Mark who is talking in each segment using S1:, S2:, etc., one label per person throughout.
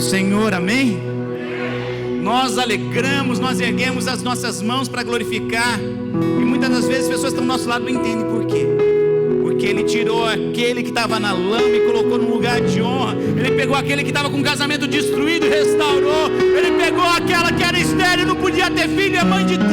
S1: Senhor, amém? Nós alegramos, nós erguemos as nossas mãos para glorificar, e muitas das vezes as pessoas que estão do nosso lado não entendem por quê. Porque Ele tirou aquele que estava na lama e colocou num lugar de honra. Ele pegou aquele que estava com o casamento destruído e restaurou. Ele pegou aquela que era estéril e não podia ter filho, é mãe de 3.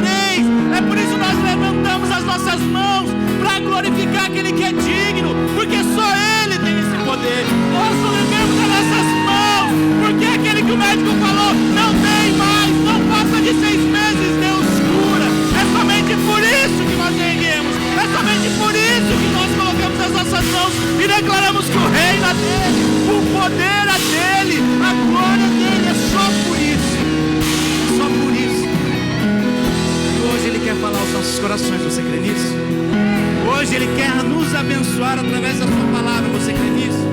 S1: É por isso que nós levantamos as nossas mãos para glorificar aquele que é digno, porque só Ele tem esse poder. Nós levantamos as nossas mãos, porque aquele que o médico falou, não tem mais, não passa de 6 meses, Deus cura. É somente por isso que nós erguemos, é somente por isso que nós colocamos as nossas mãos e declaramos que o reino é dele, o poder é dele, a glória dele, é só por isso, é só por isso. E hoje Ele quer falar aos nossos corações, você crê nisso? Hoje Ele quer nos abençoar através da sua palavra, você crê nisso?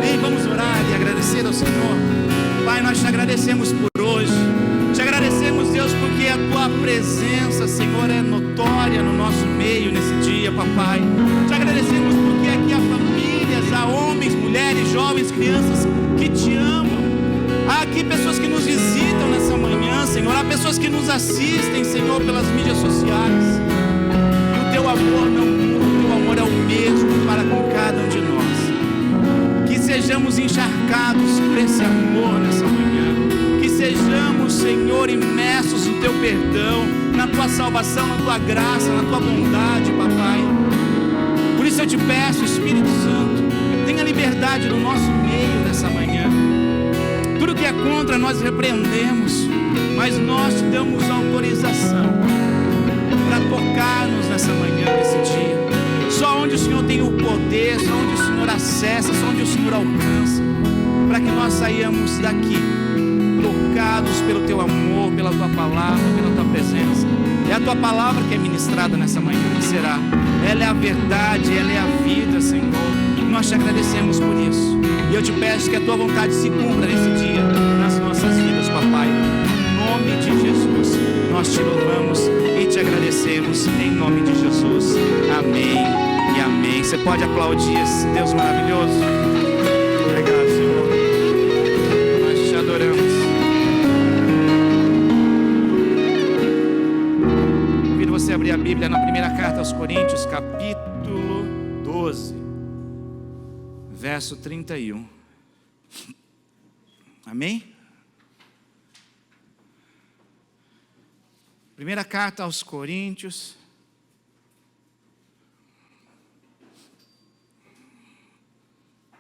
S1: Bem, vamos orar e agradecer ao Senhor. Pai, nós te agradecemos por hoje, te agradecemos, Deus, porque a tua presença, Senhor, é notória no nosso meio nesse dia, papai. Te agradecemos porque aqui há famílias, há homens, mulheres, jovens, crianças que te amam. Há aqui pessoas que nos visitam nessa manhã, Senhor. Há pessoas que nos assistem, Senhor, pelas mídias sociais. E o teu amor não muda, o teu amor é o mesmo para com cada um de nós. Que sejamos encharcados por esse amor nessa manhã. Que sejamos, Senhor, imersos no teu perdão, na tua salvação, na tua graça, na tua bondade, papai. Por isso eu te peço, Espírito Santo, tenha liberdade no nosso meio nessa manhã. Tudo que é contra nós repreendemos, mas nós te damos autorização para tocar-nos nessa manhã, nesse dia. Só onde o Senhor tem o poder, só onde o Senhor acessa, só onde o Senhor alcança, para que nós saiamos daqui tocados pelo teu amor, pela tua palavra, pela tua presença. É a tua palavra que é ministrada nessa manhã, que será. Ela é a verdade, ela é a vida, Senhor. Nós te agradecemos por isso. E eu te peço que a tua vontade se cumpra nesse dia, nas nossas vidas, papai. Em nome de Jesus, nós te louvamos e te agradecemos. Em nome de Jesus. Amém e amém. Você pode aplaudir esse Deus maravilhoso? Obrigado, Senhor. Nós te adoramos. Convido você a abrir a Bíblia na primeira carta aos Coríntios, capítulo 12. Verso 31. Amém? Primeira carta aos Coríntios.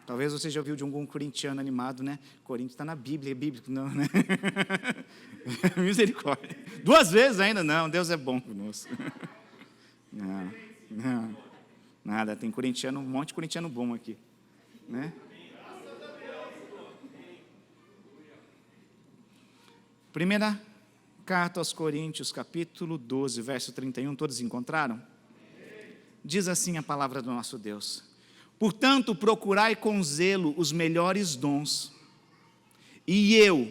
S1: Talvez você já ouviu de algum corintiano animado, né? Coríntios está na Bíblia, é bíblico, não, né? Misericórdia. 2 vezes ainda, não, Deus é bom conosco. Não, nada, tem corintiano, um monte de corintiano bom aqui. Né? Primeira carta aos Coríntios, capítulo 12, verso 31, todos encontraram? Diz assim a palavra do nosso Deus: portanto, procurai com zelo os melhores dons, e eu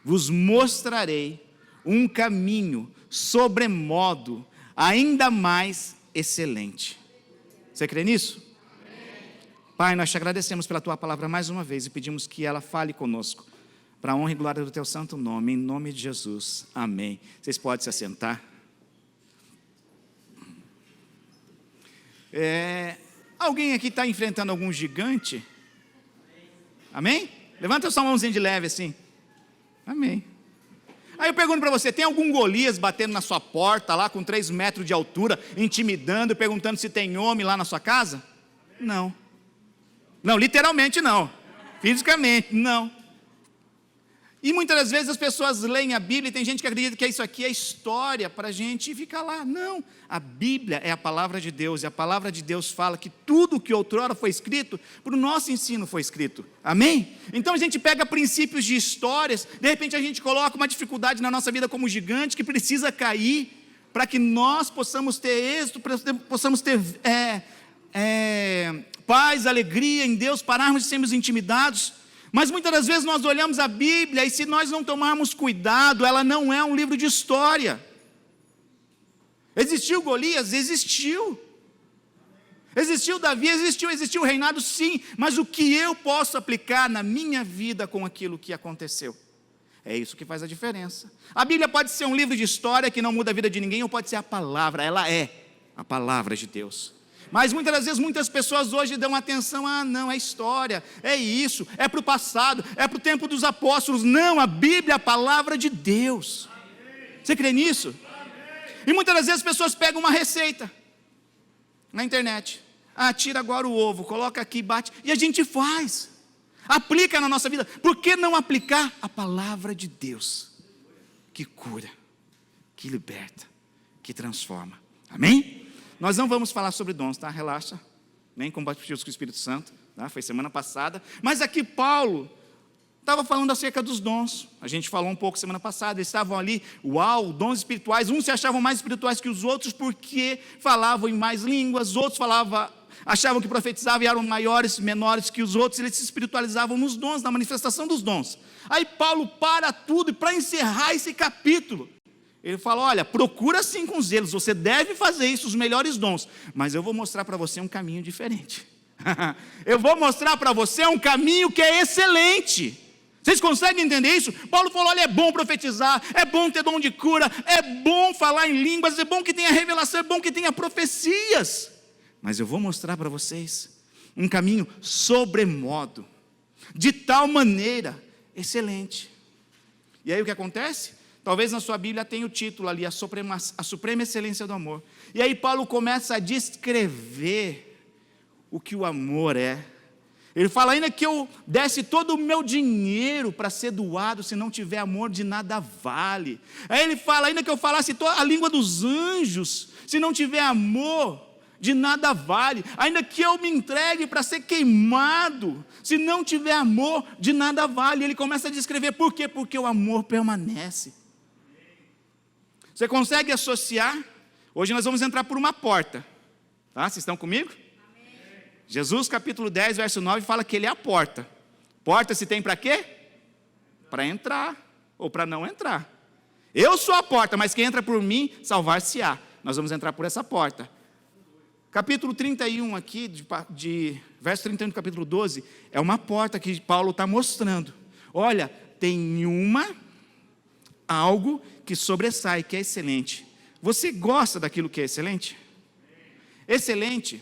S1: vos mostrarei um caminho sobremodo ainda mais excelente. Você crê nisso? Pai, nós te agradecemos pela tua palavra mais uma vez e pedimos que ela fale conosco, para a honra e glória do teu santo nome, em nome de Jesus, amém. Vocês podem se assentar. Alguém aqui está enfrentando algum gigante? Amém? Levanta a sua mãozinha de leve assim. Amém. Aí eu pergunto para você, tem algum Golias batendo na sua porta lá com 3 metros de altura, intimidando, perguntando se tem homem lá na sua casa? Não. Não, literalmente não. Fisicamente, não. E muitas das vezes as pessoas leem a Bíblia e tem gente que acredita que isso aqui é história para a gente ficar lá. Não, a Bíblia é a palavra de Deus, e a palavra de Deus fala que tudo que outrora foi escrito, para o nosso ensino foi escrito. Amém? Então a gente pega princípios de histórias, de repente a gente coloca uma dificuldade na nossa vida como gigante que precisa cair, para que nós possamos ter êxito, possamos ter paz, alegria em Deus, pararmos de sermos intimidados. Mas muitas das vezes nós olhamos a Bíblia e se nós não tomarmos cuidado, ela não é um livro de história. Existiu Golias? Existiu. Existiu Davi, existiu o reinado, sim, mas o que eu posso aplicar na minha vida com aquilo que aconteceu? É isso que faz a diferença. A Bíblia pode ser um livro de história que não muda a vida de ninguém, ou pode ser a palavra, ela é a palavra de Deus. Mas muitas das vezes, muitas pessoas hoje dão atenção, não, é história, é isso, é para o passado, é para o tempo dos apóstolos. Não, a Bíblia é a palavra de Deus. Você crê nisso? E muitas das vezes as pessoas pegam uma receita na internet, tira agora o ovo, coloca aqui, bate, e a gente faz, aplica na nossa vida. Por que não aplicar a palavra de Deus, que cura, que liberta, que transforma? Amém? Nós não vamos falar sobre dons, tá? Relaxa, nem compartilhamos com o Espírito Santo, tá? Foi semana passada, mas aqui Paulo estava falando acerca dos dons. A gente falou um pouco semana passada, eles estavam ali, dons espirituais. Uns se achavam mais espirituais que os outros porque falavam em mais línguas, outros achavam que profetizavam e eram maiores, menores que os outros. Eles se espiritualizavam nos dons, na manifestação dos dons. Aí Paulo para tudo, e para encerrar esse capítulo, ele fala: olha, procura sim com zelos, você deve fazer isso, os melhores dons, mas eu vou mostrar para você um caminho diferente. Eu vou mostrar para você um caminho que é excelente. Vocês conseguem entender isso? Paulo falou: olha, é bom profetizar, é bom ter dom de cura, é bom falar em línguas, é bom que tenha revelação, é bom que tenha profecias, mas eu vou mostrar para vocês um caminho sobremodo, de tal maneira excelente. E aí o que acontece? Talvez na sua Bíblia tenha o título ali, a suprema excelência do amor. E aí Paulo começa a descrever o que o amor é. Ele fala: ainda que eu desse todo o meu dinheiro para ser doado, se não tiver amor, de nada vale. Aí ele fala: ainda que eu falasse a língua dos anjos, se não tiver amor, de nada vale. Ainda que eu me entregue para ser queimado, se não tiver amor, de nada vale. Ele começa a descrever por quê? Porque o amor permanece. Você consegue associar? Hoje nós vamos entrar por uma porta, tá? Vocês estão comigo? Jesus capítulo 10, verso 9, fala que ele é a porta. Porta se tem para quê? Para entrar, ou para não entrar. Eu sou a porta, mas quem entra por mim, salvar-se-á. Nós vamos entrar por essa porta. Capítulo 31 aqui, verso 31 do capítulo 12, é uma porta que Paulo está mostrando. Olha, tem algo que sobressai, que é excelente. Você gosta daquilo que é excelente? Excelente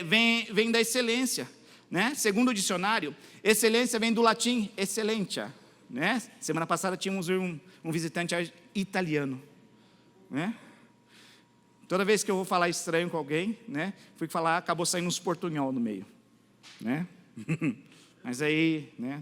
S1: vem da excelência, né? Segundo o dicionário, excelência vem do latim excellentia, né? Semana passada tínhamos um visitante italiano, né? Toda vez que eu vou falar estranho com alguém, né, fui falar, acabou saindo uns portunhol no meio, né? Mas aí, né,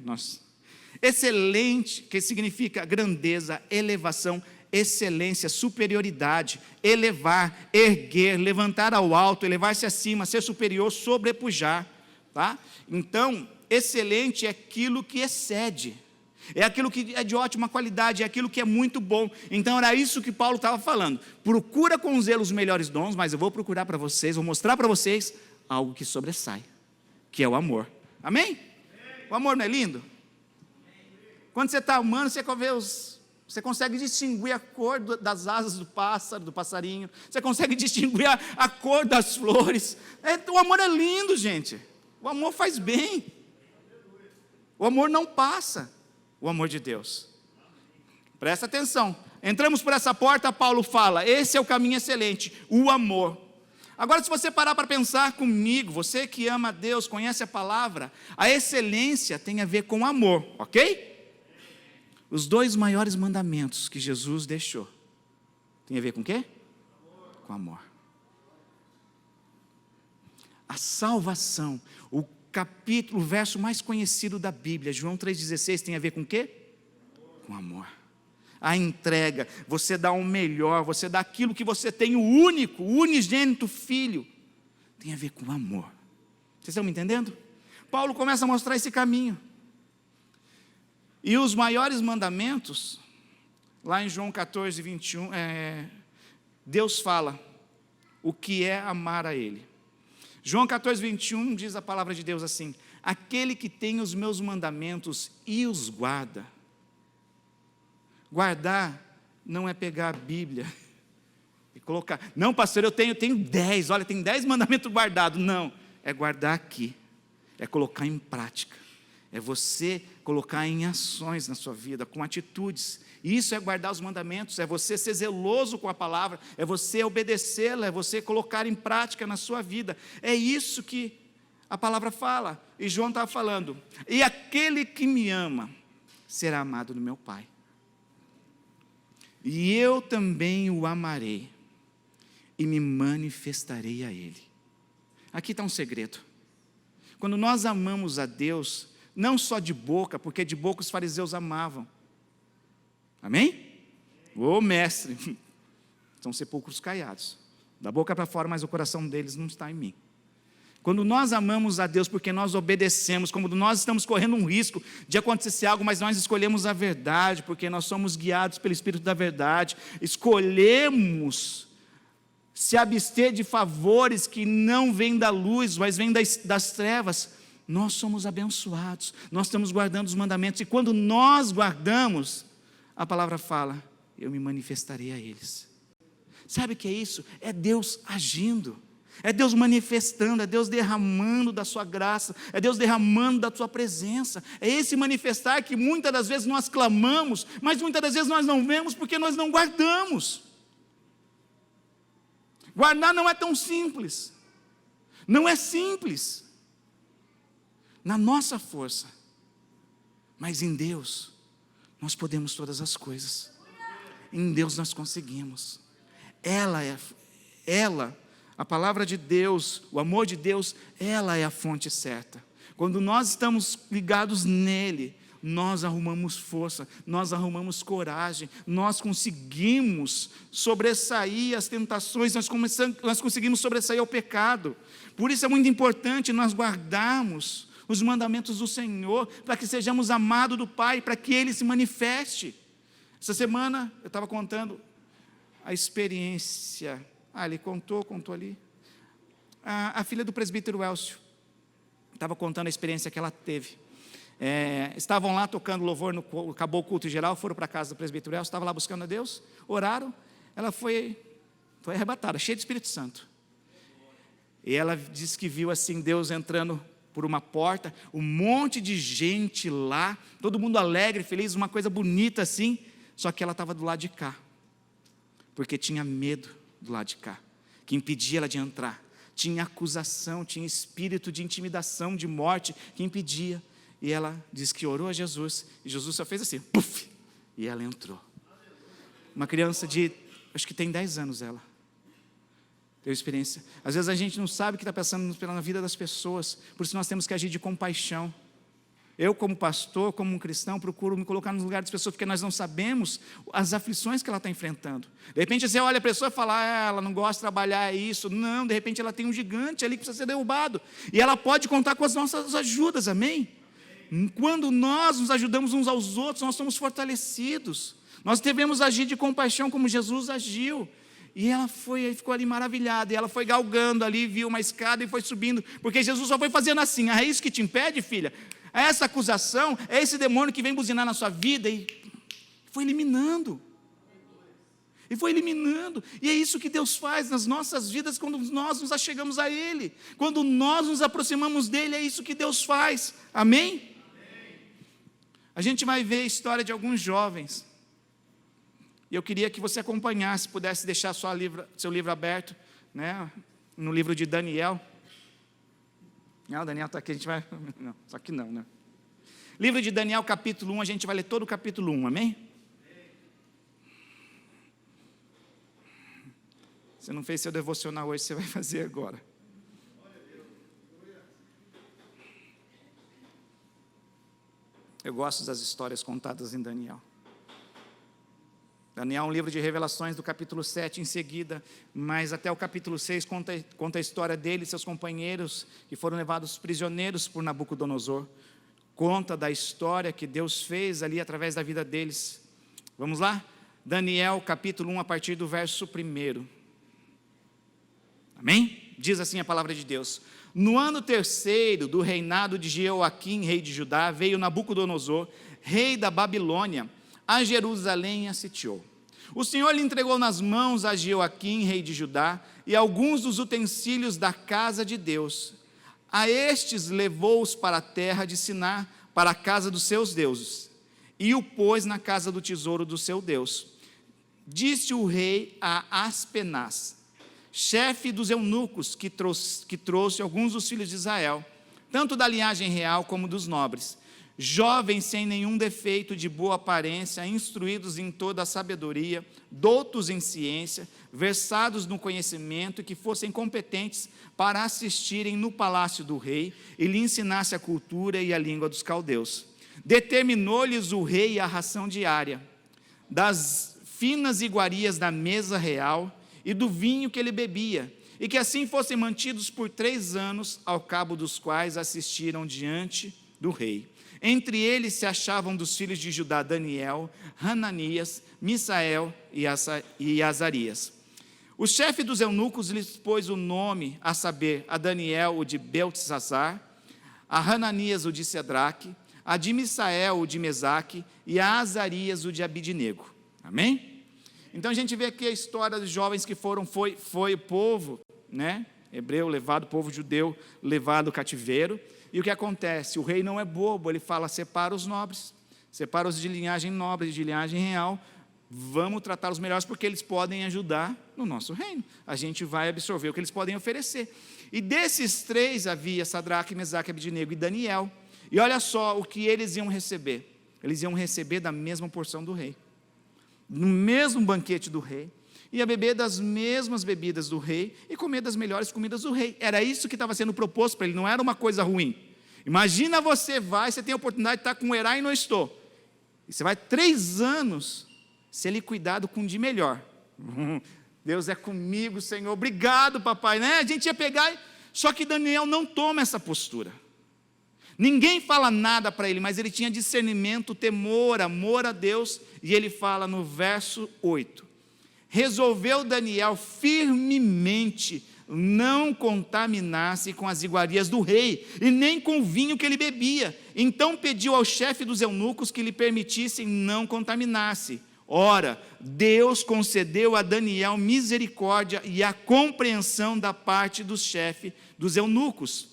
S1: excelente, que significa grandeza, elevação, excelência, superioridade, elevar, erguer, levantar ao alto, elevar-se acima, ser superior, sobrepujar, tá? Então, excelente é aquilo que excede, é aquilo que é de ótima qualidade, é aquilo que é muito bom. Então era isso que Paulo estava falando: procura com zelo os melhores dons, mas eu vou procurar para vocês, vou mostrar para vocês algo que sobressai, que é o amor. Amém? O amor não é lindo? Quando você está amando, você consegue distinguir a cor das asas do pássaro, do passarinho. Você consegue distinguir a cor das flores. O amor é lindo, gente. O amor faz bem. O amor não passa. O amor de Deus. Presta atenção. Entramos por essa porta, Paulo fala: esse é o caminho excelente, o amor. Agora, se você parar para pensar comigo, você que ama a Deus, conhece a palavra, a excelência tem a ver com amor, ok? Os 2 maiores mandamentos que Jesus deixou tem a ver com o quê? Com amor. A salvação, o verso mais conhecido da Bíblia, João 3,16, tem a ver com o quê? Com amor. A entrega, você dá o melhor, você dá aquilo que você tem, o único, o unigênito Filho, tem a ver com amor. Vocês estão me entendendo? Paulo começa a mostrar esse caminho. E os maiores mandamentos, lá em João 14, 21, Deus fala o que é amar a Ele. João 14, 21 diz a palavra de Deus assim: aquele que tem os meus mandamentos e os guarda. Guardar não é pegar a Bíblia e colocar. Não, pastor, eu tenho 10, olha, tem 10 mandamentos guardados. Não, é guardar aqui, é colocar em prática, é você colocar em ações na sua vida, com atitudes. Isso é guardar os mandamentos, é você ser zeloso com a palavra, é você obedecê-la, é você colocar em prática na sua vida. É isso que a palavra fala. E João estava falando: e aquele que me ama será amado do meu Pai, e eu também o amarei e me manifestarei a Ele. Aqui está um segredo. Quando nós amamos a Deus, não só de boca, porque de boca os fariseus amavam. Amém? Ô mestre, são sepulcros caiados, da boca para fora, mas o coração deles não está em mim. Quando nós amamos a Deus porque nós obedecemos, quando nós estamos correndo um risco de acontecer algo, mas nós escolhemos a verdade, porque nós somos guiados pelo Espírito da verdade, escolhemos se abster de favores que não vêm da luz, mas vêm das trevas, nós somos abençoados, nós estamos guardando os mandamentos, e quando nós guardamos, a palavra fala: eu me manifestarei a eles. Sabe o que é isso? É Deus agindo, é Deus manifestando, é Deus derramando da sua graça, é Deus derramando da sua presença. É esse manifestar que muitas das vezes nós clamamos, mas muitas das vezes nós não vemos porque nós não guardamos. Guardar não é tão simples, não é simples na nossa força, mas em Deus nós podemos todas as coisas. Em Deus nós conseguimos. A palavra de Deus, o amor de Deus, ela é a fonte certa. Quando nós estamos ligados nele, nós arrumamos força, nós arrumamos coragem, nós conseguimos sobressair as tentações, nós conseguimos sobressair ao pecado. Por isso é muito importante nós guardarmos os mandamentos do Senhor, para que sejamos amados do Pai, para que Ele se manifeste. Essa semana eu estava contando a experiência, ele contou ali, a filha do presbítero Elcio, estava contando a experiência que ela teve. Estavam lá tocando louvor, acabou o culto geral, foram para a casa do presbítero Elcio, estava lá buscando a Deus, oraram, ela foi arrebatada, cheia de Espírito Santo, e ela disse que viu assim Deus entrando por uma porta, um monte de gente lá, todo mundo alegre, feliz, uma coisa bonita assim, só que ela estava do lado de cá, porque tinha medo do lado de cá, que impedia ela de entrar, tinha acusação, tinha espírito de intimidação, de morte, que impedia, e ela disse que orou a Jesus, e Jesus só fez assim, puf, e ela entrou. Uma criança de, acho que tem 10 anos ela, teve experiência. Às vezes a gente não sabe o que está passando na vida das pessoas, por isso nós temos que agir de compaixão. Eu, como pastor, como um cristão, procuro me colocar no lugar das pessoas, porque nós não sabemos as aflições que ela está enfrentando. De repente você olha a pessoa e fala: ela não gosta de trabalhar, é isso. Não, de repente ela tem um gigante ali que precisa ser derrubado, e ela pode contar com as nossas ajudas, amém? Quando nós nos ajudamos uns aos outros, nós somos fortalecidos. Nós devemos agir de compaixão como Jesus agiu. E ela ficou ali maravilhada, e ela foi galgando ali, viu uma escada e foi subindo, porque Jesus só foi fazendo assim: é isso que te impede, filha? É essa acusação, é esse demônio que vem buzinar na sua vida, e foi eliminando. E é isso que Deus faz nas nossas vidas, quando nós nos achegamos a Ele, quando nós nos aproximamos dEle, é isso que Deus faz, amém? A gente vai ver a história de alguns jovens, e eu queria que você acompanhasse, pudesse deixar seu livro aberto, né, no livro de Daniel. Não, Daniel está aqui, a gente vai... Não, só que não, né? Livro de Daniel, capítulo 1, a gente vai ler todo o capítulo 1, amém? Você não fez seu devocional hoje, você vai fazer agora. Eu gosto das histórias contadas em Daniel. Daniel é um livro de revelações do capítulo 7 em seguida, mas até o capítulo 6 conta a história dele e seus companheiros que foram levados prisioneiros por Nabucodonosor. Conta da história que Deus fez ali através da vida deles. Vamos lá? Daniel capítulo 1 a partir do verso 1. Amém? Diz assim a palavra de Deus: no ano 3º do reinado de Jeoaquim, rei de Judá, veio Nabucodonosor, rei da Babilônia, a Jerusalém e a sitiou. O Senhor lhe entregou nas mãos a Jeoaquim, rei de Judá, e alguns dos utensílios da casa de Deus. A estes levou-os para a terra de Siná, para a casa dos seus deuses, e o pôs na casa do tesouro do seu Deus. Disse o rei a Aspenaz, chefe dos eunucos, que trouxe alguns dos filhos de Israel, tanto da linhagem real como dos nobres, jovens sem nenhum defeito, de boa aparência, instruídos em toda a sabedoria, doutos em ciência, versados no conhecimento, que fossem competentes para assistirem no palácio do rei e lhe ensinasse a cultura e a língua dos caldeus. Determinou-lhes o rei a ração diária, das finas iguarias da mesa real e do vinho que ele bebia, e que assim fossem mantidos por 3 anos, ao cabo dos quais assistiram diante do rei. Entre eles se achavam dos filhos de Judá Daniel, Hananias, Misael e Azarias. O chefe dos eunucos lhes pôs o nome, a saber, a Daniel, o de Beltesazar, a Hananias, o de Cedraque, a de Misael, o de Mesaque, e a Azarias, o de Abidnego. Amém? Então a gente vê aqui a história dos jovens que foi o povo, né, hebreu levado, o povo judeu levado ao cativeiro. E o que acontece? O rei não é bobo, ele fala: separa os nobres, separa os de linhagem nobre, de linhagem real, vamos tratar os melhores, porque eles podem ajudar no nosso reino, a gente vai absorver o que eles podem oferecer. E desses 3 havia Sadraque, Mesaque, Abidnego e Daniel. E olha só o que eles iam receber da mesma porção do rei, no mesmo banquete do rei, ia beber das mesmas bebidas do rei e comer das melhores comidas do rei. Era isso que estava sendo proposto para ele, não era uma coisa ruim. Imagina você tem a oportunidade de estar com o Herai e não estou, e você vai 3 anos ser liquidado com o de melhor. Deus é comigo, Senhor, obrigado, papai, né? A gente ia pegar, só que Daniel não toma essa postura. Ninguém fala nada para ele, mas ele tinha discernimento, temor, amor a Deus, e ele fala no verso 8: resolveu Daniel firmemente não contaminar-se com as iguarias do rei, e nem com o vinho que ele bebia. Então pediu ao chefe dos eunucos que lhe permitissem não contaminar-se. Ora, Deus concedeu a Daniel misericórdia e a compreensão da parte do chefe dos eunucos.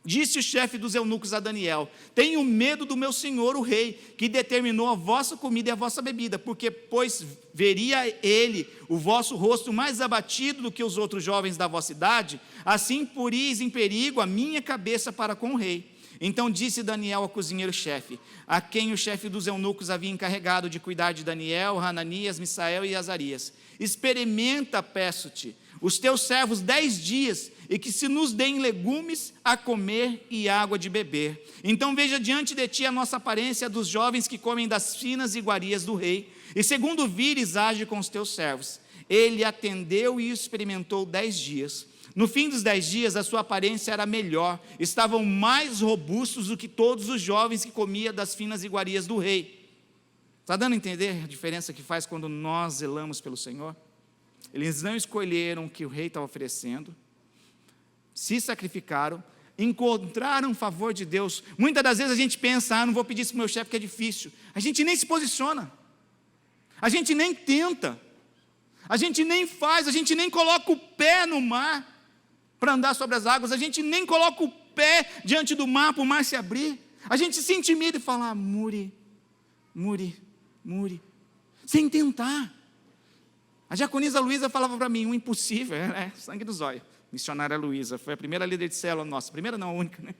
S1: Disse o chefe dos eunucos a Daniel: tenho medo do meu senhor o rei, que determinou a vossa comida e a vossa bebida, porque pois veria ele o vosso rosto mais abatido do que os outros jovens da vossa idade, assim poris em perigo a minha cabeça para com o rei. Então disse Daniel ao cozinheiro-chefe, a quem o chefe dos eunucos havia encarregado de cuidar de Daniel, Hananias, Misael e Azarias: experimenta, peço-te, os teus servos 10 dias, e que se nos deem legumes a comer e água de beber. Então veja diante de ti a nossa aparência dos jovens que comem das finas iguarias do rei, e segundo vires, age com os teus servos. Ele atendeu e experimentou 10 dias. No fim dos 10 dias, a sua aparência era melhor, estavam mais robustos do que todos os jovens que comiam das finas iguarias do rei. Está dando a entender a diferença que faz quando nós zelamos pelo Senhor? Eles não escolheram o que o rei estava oferecendo, se sacrificaram, encontraram o favor de Deus. Muitas das vezes a gente pensa: não vou pedir isso para o meu chefe que é difícil. A gente nem se posiciona, a gente nem tenta, a gente nem faz, a gente nem coloca o pé no mar para andar sobre as águas, a gente nem coloca o pé diante do mar para o mar se abrir. A gente se intimida e fala: Muri, sem tentar. A diaconisa Luísa falava para mim: o impossível é sangue do zóio. Missionária Luísa, foi a primeira líder de célula nossa, primeira não, a única, né?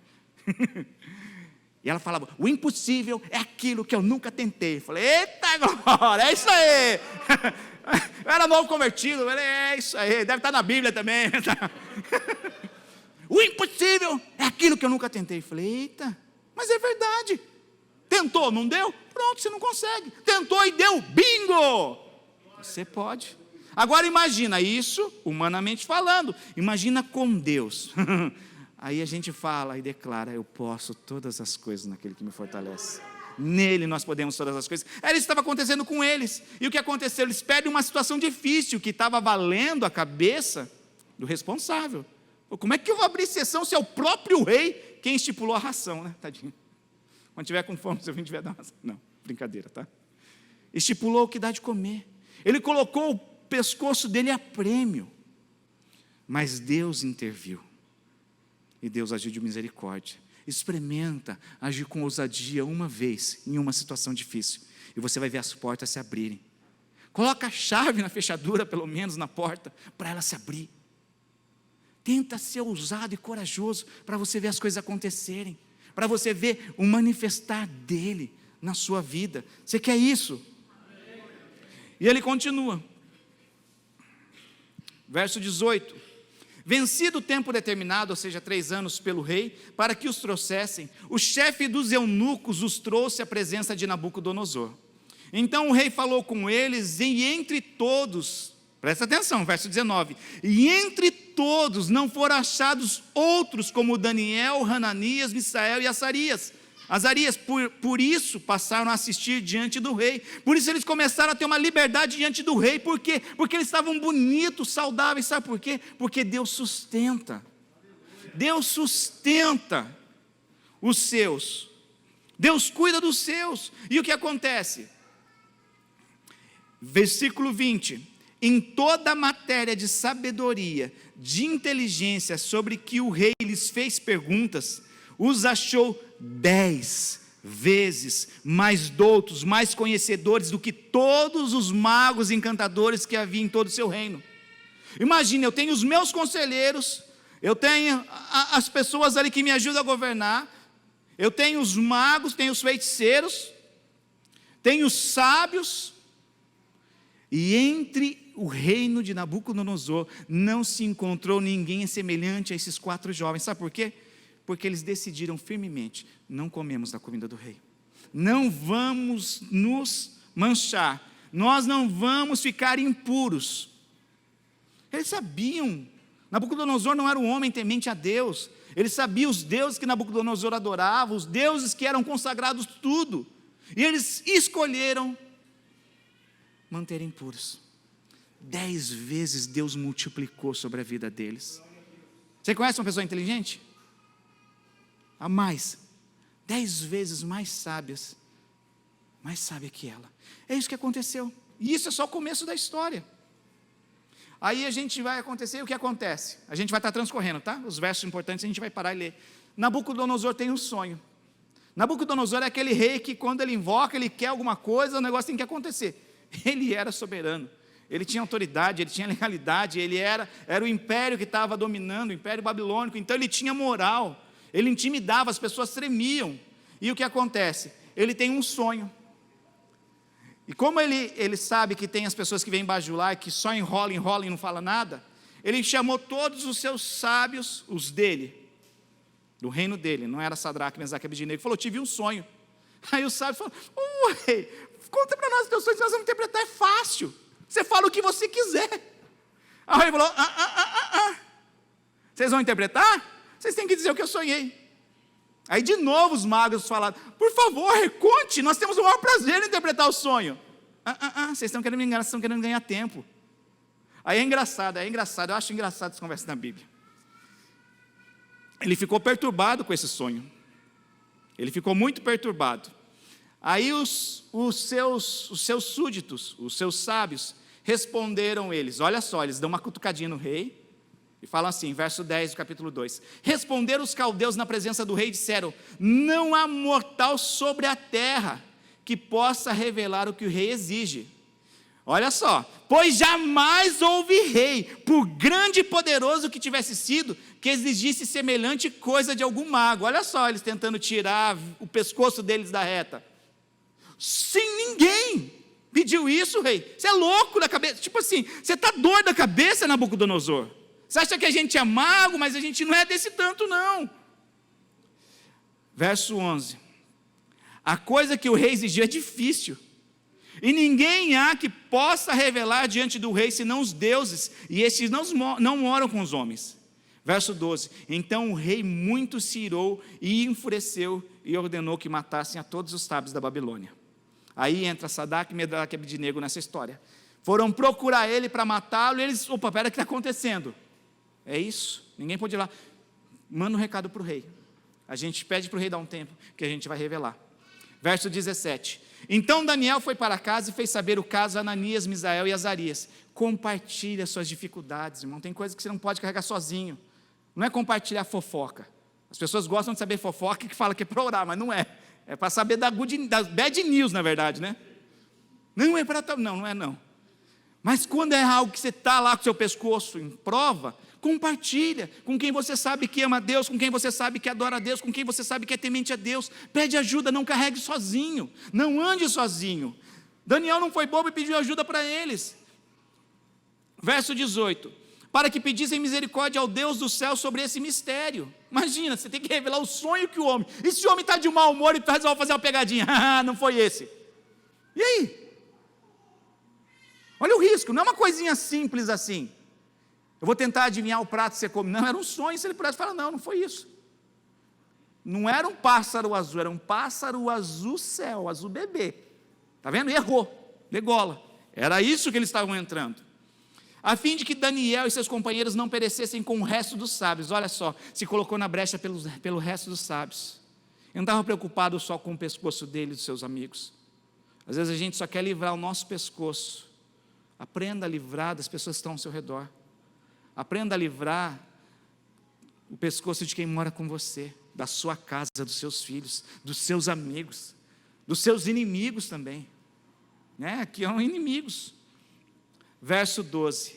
S1: E ela falava: o impossível é aquilo que eu nunca tentei. Eu falei: eita glória, é isso aí. Eu era novo convertido, eu falei: é isso aí, deve estar na Bíblia também. O impossível é aquilo que eu nunca tentei. Eu falei: eita, mas é verdade. Tentou, não deu? Pronto, você não consegue. Tentou e deu, bingo! Você pode. Agora imagina isso, humanamente falando, imagina com Deus. Aí a gente fala e declara: eu posso todas as coisas naquele que me fortalece. Nele nós podemos todas as coisas. Era isso que estava acontecendo com eles. E o que aconteceu? Eles perdem uma situação difícil, que estava valendo a cabeça do responsável. Como é que eu vou abrir exceção se é o próprio rei quem estipulou a ração, né? Tadinho. Quando tiver com fome, se eu vim tiver dar ração. Não, brincadeira, tá? Estipulou o que dá de comer. Ele colocou o pescoço dele a prêmio. Mas Deus interviu. E Deus agiu de misericórdia. Experimenta agir com ousadia uma vez em uma situação difícil. E você vai ver as portas se abrirem. Coloca a chave na fechadura, pelo menos na porta, para ela se abrir. Tenta ser ousado e corajoso para você ver as coisas acontecerem. Para você ver o manifestar dele na sua vida. Você quer isso? E ele continua. Verso 18. Vencido o tempo determinado, ou seja, 3 anos pelo rei, para que os trouxessem, o chefe dos eunucos os trouxe à presença de Nabucodonosor. Então o rei falou com eles, e entre todos, presta atenção, verso 19, e entre todos não foram achados outros como Daniel, Hananias, Misael e Azarias, por isso passaram a assistir diante do rei. Por isso eles começaram a ter uma liberdade diante do rei. Por quê? Porque eles estavam bonitos, saudáveis. Sabe por quê? Porque Deus sustenta. Deus sustenta os seus. Deus cuida dos seus. E o que acontece? Versículo 20. Em toda a matéria de sabedoria, de inteligência, sobre que o rei lhes fez perguntas, os achou 10 vezes mais doutos, mais conhecedores do que todos os magos e encantadores que havia em todo o seu reino. Imagina, eu tenho os meus conselheiros, eu tenho as pessoas ali que me ajudam a governar, eu tenho os magos, tenho os feiticeiros, tenho os sábios, e entre o reino de Nabucodonosor não se encontrou ninguém semelhante a esses 4 jovens. Sabe por quê? Porque eles decidiram firmemente: não comemos da comida do rei, não vamos nos manchar, nós não vamos ficar impuros. Eles sabiam, Nabucodonosor não era um homem temente a Deus, ele sabia os deuses que Nabucodonosor adorava, os deuses que eram consagrados tudo, e eles escolheram manterem impuros. 10 vezes Deus multiplicou sobre a vida deles. Você conhece uma pessoa inteligente? A mais, 10 vezes mais sábia que ela. É isso que aconteceu. E isso é só o começo da história. Aí a gente vai acontecer, e o que acontece? A gente vai estar transcorrendo, tá? Os versos importantes a gente vai parar e ler. Nabucodonosor tem um sonho. Nabucodonosor é aquele rei que quando ele invoca, ele quer alguma coisa, o negócio tem que acontecer. Ele era soberano, ele tinha autoridade, ele tinha legalidade, ele era o império que estava dominando, o império babilônico, então ele tinha moral. Ele intimidava, as pessoas tremiam. E o que acontece? Ele tem um sonho. E como ele sabe que tem as pessoas que vêm bajular, que só enrola e não fala nada, ele chamou todos os seus sábios, os dele, do reino dele, não era Sadraque, Mesaque e Abednego, e falou: tive um sonho. Aí o sábio falou: ué, conta para nós o teu sonho, nós vamos interpretar, é fácil. Você fala o que você quiser. Aí o rei falou: vocês vão interpretar? Vocês têm que dizer o que eu sonhei. Aí de novo os magos falaram: por favor, conte, nós temos o maior prazer em interpretar o sonho. Vocês estão querendo me enganar, vocês estão querendo ganhar tempo. Aí é engraçado, eu acho engraçado essa conversa na Bíblia. Ele ficou perturbado com esse sonho. Ele ficou muito perturbado. Aí os seus súditos, os seus sábios, responderam eles. Olha só, eles dão uma cutucadinha no rei. E falam assim, verso 10 do capítulo 2. Responderam os caldeus na presença do rei e disseram: não há mortal sobre a terra que possa revelar o que o rei exige. Olha só, pois jamais houve rei, por grande e poderoso que tivesse sido, que exigisse semelhante coisa de algum mago. Olha só, eles tentando tirar o pescoço deles da reta. Sim, ninguém pediu isso, rei. Você é louco da cabeça, tipo assim, você está doido da cabeça, Nabucodonosor? Você acha que a gente é mago, mas a gente não é desse tanto não. Verso 11. A coisa que o rei exigiu é difícil, e ninguém há que possa revelar diante do rei, senão os deuses, e estes não moram com os homens. Verso 12. Então o rei muito se irou e enfureceu, e ordenou que matassem a todos os sábios da Babilônia. Aí entra Sadraque, Mesaque e Abednego nessa história. Foram procurar ele para matá-lo, e eles: opa, pera, o que está acontecendo? É isso, ninguém pode ir lá. Manda um recado para o rei. A gente pede para o rei dar um tempo, que a gente vai revelar. Verso 17. Então Daniel foi para casa e fez saber o caso a Ananias, Misael e Azarias. Compartilha suas dificuldades, irmão. Tem coisas que você não pode carregar sozinho. Não é compartilhar fofoca. As pessoas gostam de saber fofoca que fala que é para orar, mas não é. É para saber da bad news, na verdade, né? Não é para... Não é não. Mas quando é algo que você está lá com o seu pescoço em prova, compartilha com quem você sabe que ama a Deus, com quem você sabe que adora a Deus, com quem você sabe que é temente a Deus. Pede ajuda, não carregue sozinho, não ande sozinho. Daniel não foi bobo e pediu ajuda para eles. Verso 18: para que pedissem misericórdia ao Deus do céu sobre esse mistério. Imagina, você tem que revelar o sonho que o homem... E se o homem está de mau humor e resolve fazer uma pegadinha? Não foi esse. E aí? Olha o risco, não é uma coisinha simples assim. Eu vou tentar adivinhar o prato que você come. Não, era um sonho. Se ele pudesse falar, não foi isso. Não era um pássaro azul, era um pássaro azul céu, azul bebê. Está vendo? E errou, degola. Era isso que eles estavam entrando. A fim de que Daniel e seus companheiros não perecessem com o resto dos sábios. Olha só, se colocou na brecha pelo resto dos sábios. Ele não estava preocupado só com o pescoço dele e dos seus amigos. Às vezes a gente só quer livrar o nosso pescoço. Aprenda a livrar das pessoas que estão ao seu redor. Aprenda a livrar o pescoço de quem mora com você, da sua casa, dos seus filhos, dos seus amigos, dos seus inimigos também. Aqui são inimigos. Verso 12: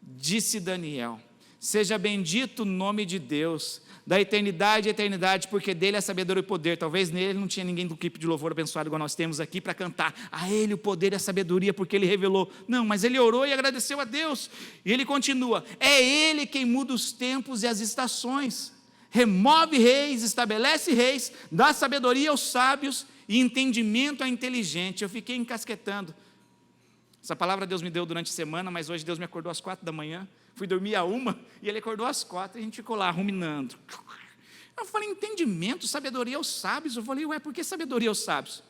S1: disse Daniel: seja bendito o nome de Deus, da eternidade a eternidade, porque dele é sabedoria e poder. Talvez nele não tinha ninguém do equipe de louvor abençoado igual nós temos aqui para cantar a ele o poder e a sabedoria, porque ele revelou. Não, mas ele orou e agradeceu a Deus. E ele continua: é ele quem muda os tempos e as estações, remove reis, estabelece reis, dá sabedoria aos sábios e entendimento ao inteligente. Eu fiquei encasquetando. Essa palavra Deus me deu durante a semana, mas hoje Deus me acordou às 4 da manhã, fui dormir à 1, e Ele acordou às 4, e a gente ficou lá ruminando. Eu falei, entendimento, sabedoria aos sábios. Eu falei, por que sabedoria aos sábios?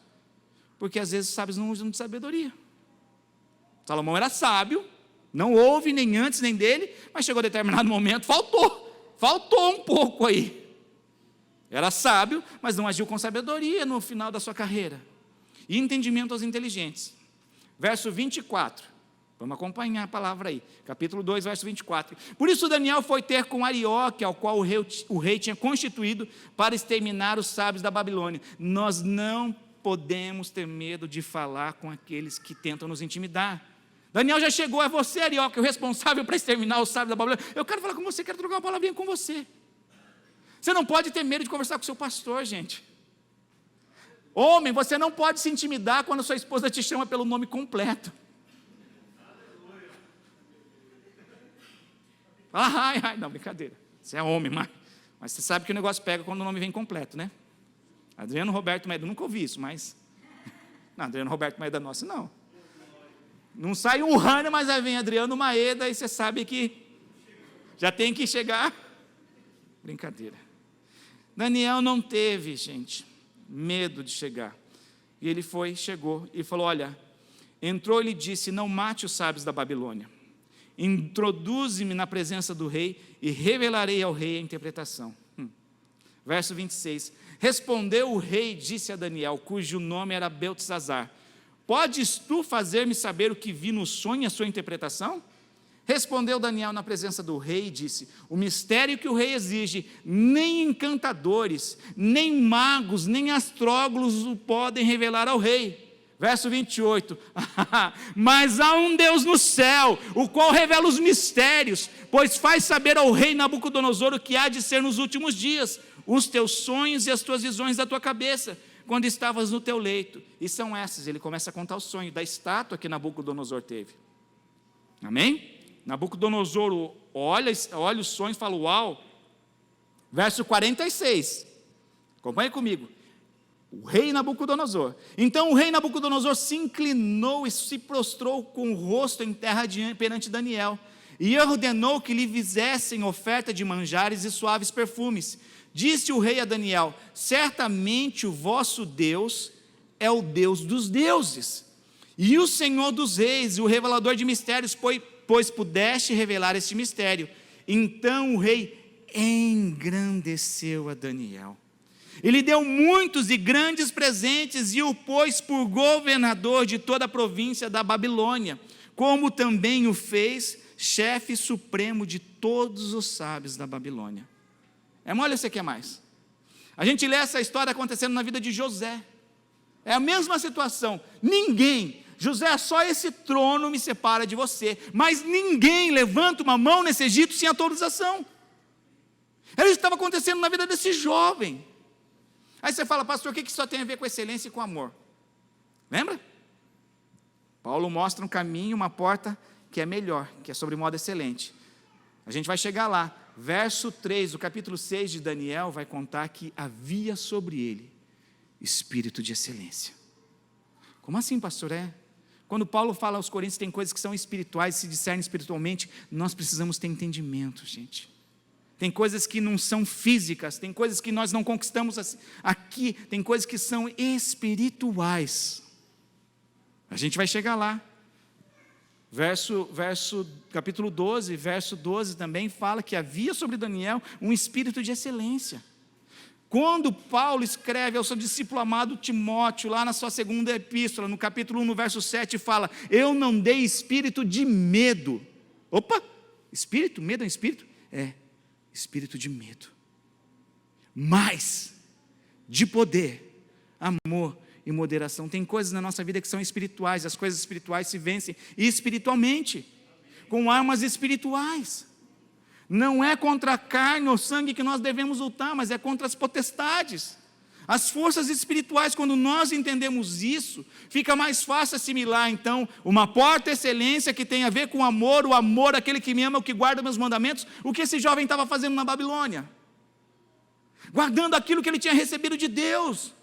S1: Porque às vezes os sábios não usam de sabedoria. Salomão era sábio, não houve nem antes nem dele, mas chegou a determinado momento, faltou um pouco aí. Era sábio, mas não agiu com sabedoria no final da sua carreira. E entendimento aos inteligentes. Verso 24, vamos acompanhar a palavra aí, capítulo 2, verso 24. Por isso Daniel foi ter com Arioque, ao qual o rei tinha constituído para exterminar os sábios da Babilônia. Nós não podemos ter medo de falar com aqueles que tentam nos intimidar. Daniel já chegou, é você, Arioque, o responsável para exterminar os sábios da Babilônia. Eu quero falar com você, quero trocar uma palavrinha com você. Você não pode ter medo de conversar com o seu pastor, gente. Homem, você não pode se intimidar quando sua esposa te chama pelo nome completo. Fala, não, brincadeira. Você é homem, mas você sabe que o negócio pega quando o nome vem completo, né? Adriano Roberto Maeda, nunca ouvi isso, mas... Não, Adriano Roberto Maeda nosso, não. Não sai um Rânio, mas aí vem Adriano Maeda e você sabe que já tem que chegar. Brincadeira. Daniel não teve, gente, medo de chegar. E ele chegou e falou, olha, entrou e lhe disse, não mate os sábios da Babilônia. Introduze-me na presença do rei e revelarei ao rei a interpretação. Verso 26. Respondeu o rei, disse a Daniel, cujo nome era Beltesazar, podes tu fazer-me saber o que vi no sonho e a sua interpretação? Respondeu Daniel na presença do rei e disse, o mistério que o rei exige, nem encantadores, nem magos, nem astrógolos o podem revelar ao rei. Verso 28, mas há um Deus no céu, o qual revela os mistérios, pois faz saber ao rei Nabucodonosor o que há de ser nos últimos dias, os teus sonhos e as tuas visões da tua cabeça, quando estavas no teu leito. E são essas, ele começa a contar o sonho da estátua que Nabucodonosor teve. Amém? Nabucodonosor olha os sonhos e fala, uau. Verso 46, acompanhe comigo. O rei Nabucodonosor. Então o rei Nabucodonosor se inclinou e se prostrou com o rosto em terra perante Daniel, e ordenou que lhe fizessem oferta de manjares e suaves perfumes. Disse o rei a Daniel, certamente o vosso Deus é o Deus dos deuses, e o Senhor dos reis, e o revelador de mistérios, pois pudeste revelar este mistério. Então o rei engrandeceu a Daniel, E lhe deu muitos e grandes presentes e o pôs por governador de toda a província da Babilônia, como também o fez chefe supremo de todos os sábios da Babilônia. Olha, você quer mais? A gente lê essa história acontecendo na vida de José. É a mesma situação. José, só esse trono me separa de você, mas ninguém levanta uma mão nesse Egito sem autorização. Era isso que estava acontecendo na vida desse jovem. Aí você fala, pastor, o que isso tem a ver com excelência e com amor? Lembra? Paulo mostra um caminho, uma porta que é melhor, que é sobre modo excelente. A gente vai chegar lá. Verso 3 do capítulo 6 de Daniel vai contar que havia sobre ele espírito de excelência. Como assim, pastor? Quando Paulo fala aos Coríntios, tem coisas que são espirituais, se discernem espiritualmente, nós precisamos ter entendimento, gente. Tem coisas que não são físicas, tem coisas que nós não conquistamos aqui, tem coisas que são espirituais. A gente vai chegar lá. Capítulo 12, verso 12 também fala que havia sobre Daniel um espírito de excelência. Quando Paulo escreve ao seu discípulo amado Timóteo, lá na sua segunda epístola, no capítulo 1, no verso 7, fala, eu não dei espírito de medo. Opa, espírito? Medo é um espírito? Espírito de medo, mas de poder, amor e moderação. Tem coisas na nossa vida que são espirituais, as coisas espirituais se vencem espiritualmente, com armas espirituais. Não é contra a carne ou sangue que nós devemos lutar, mas é contra as potestades, as forças espirituais. Quando nós entendemos isso, fica mais fácil assimilar, então, uma porta excelência que tem a ver com amor, o amor, aquele que me ama, o que guarda meus mandamentos, o que esse jovem estava fazendo na Babilônia, guardando aquilo que ele tinha recebido de Deus,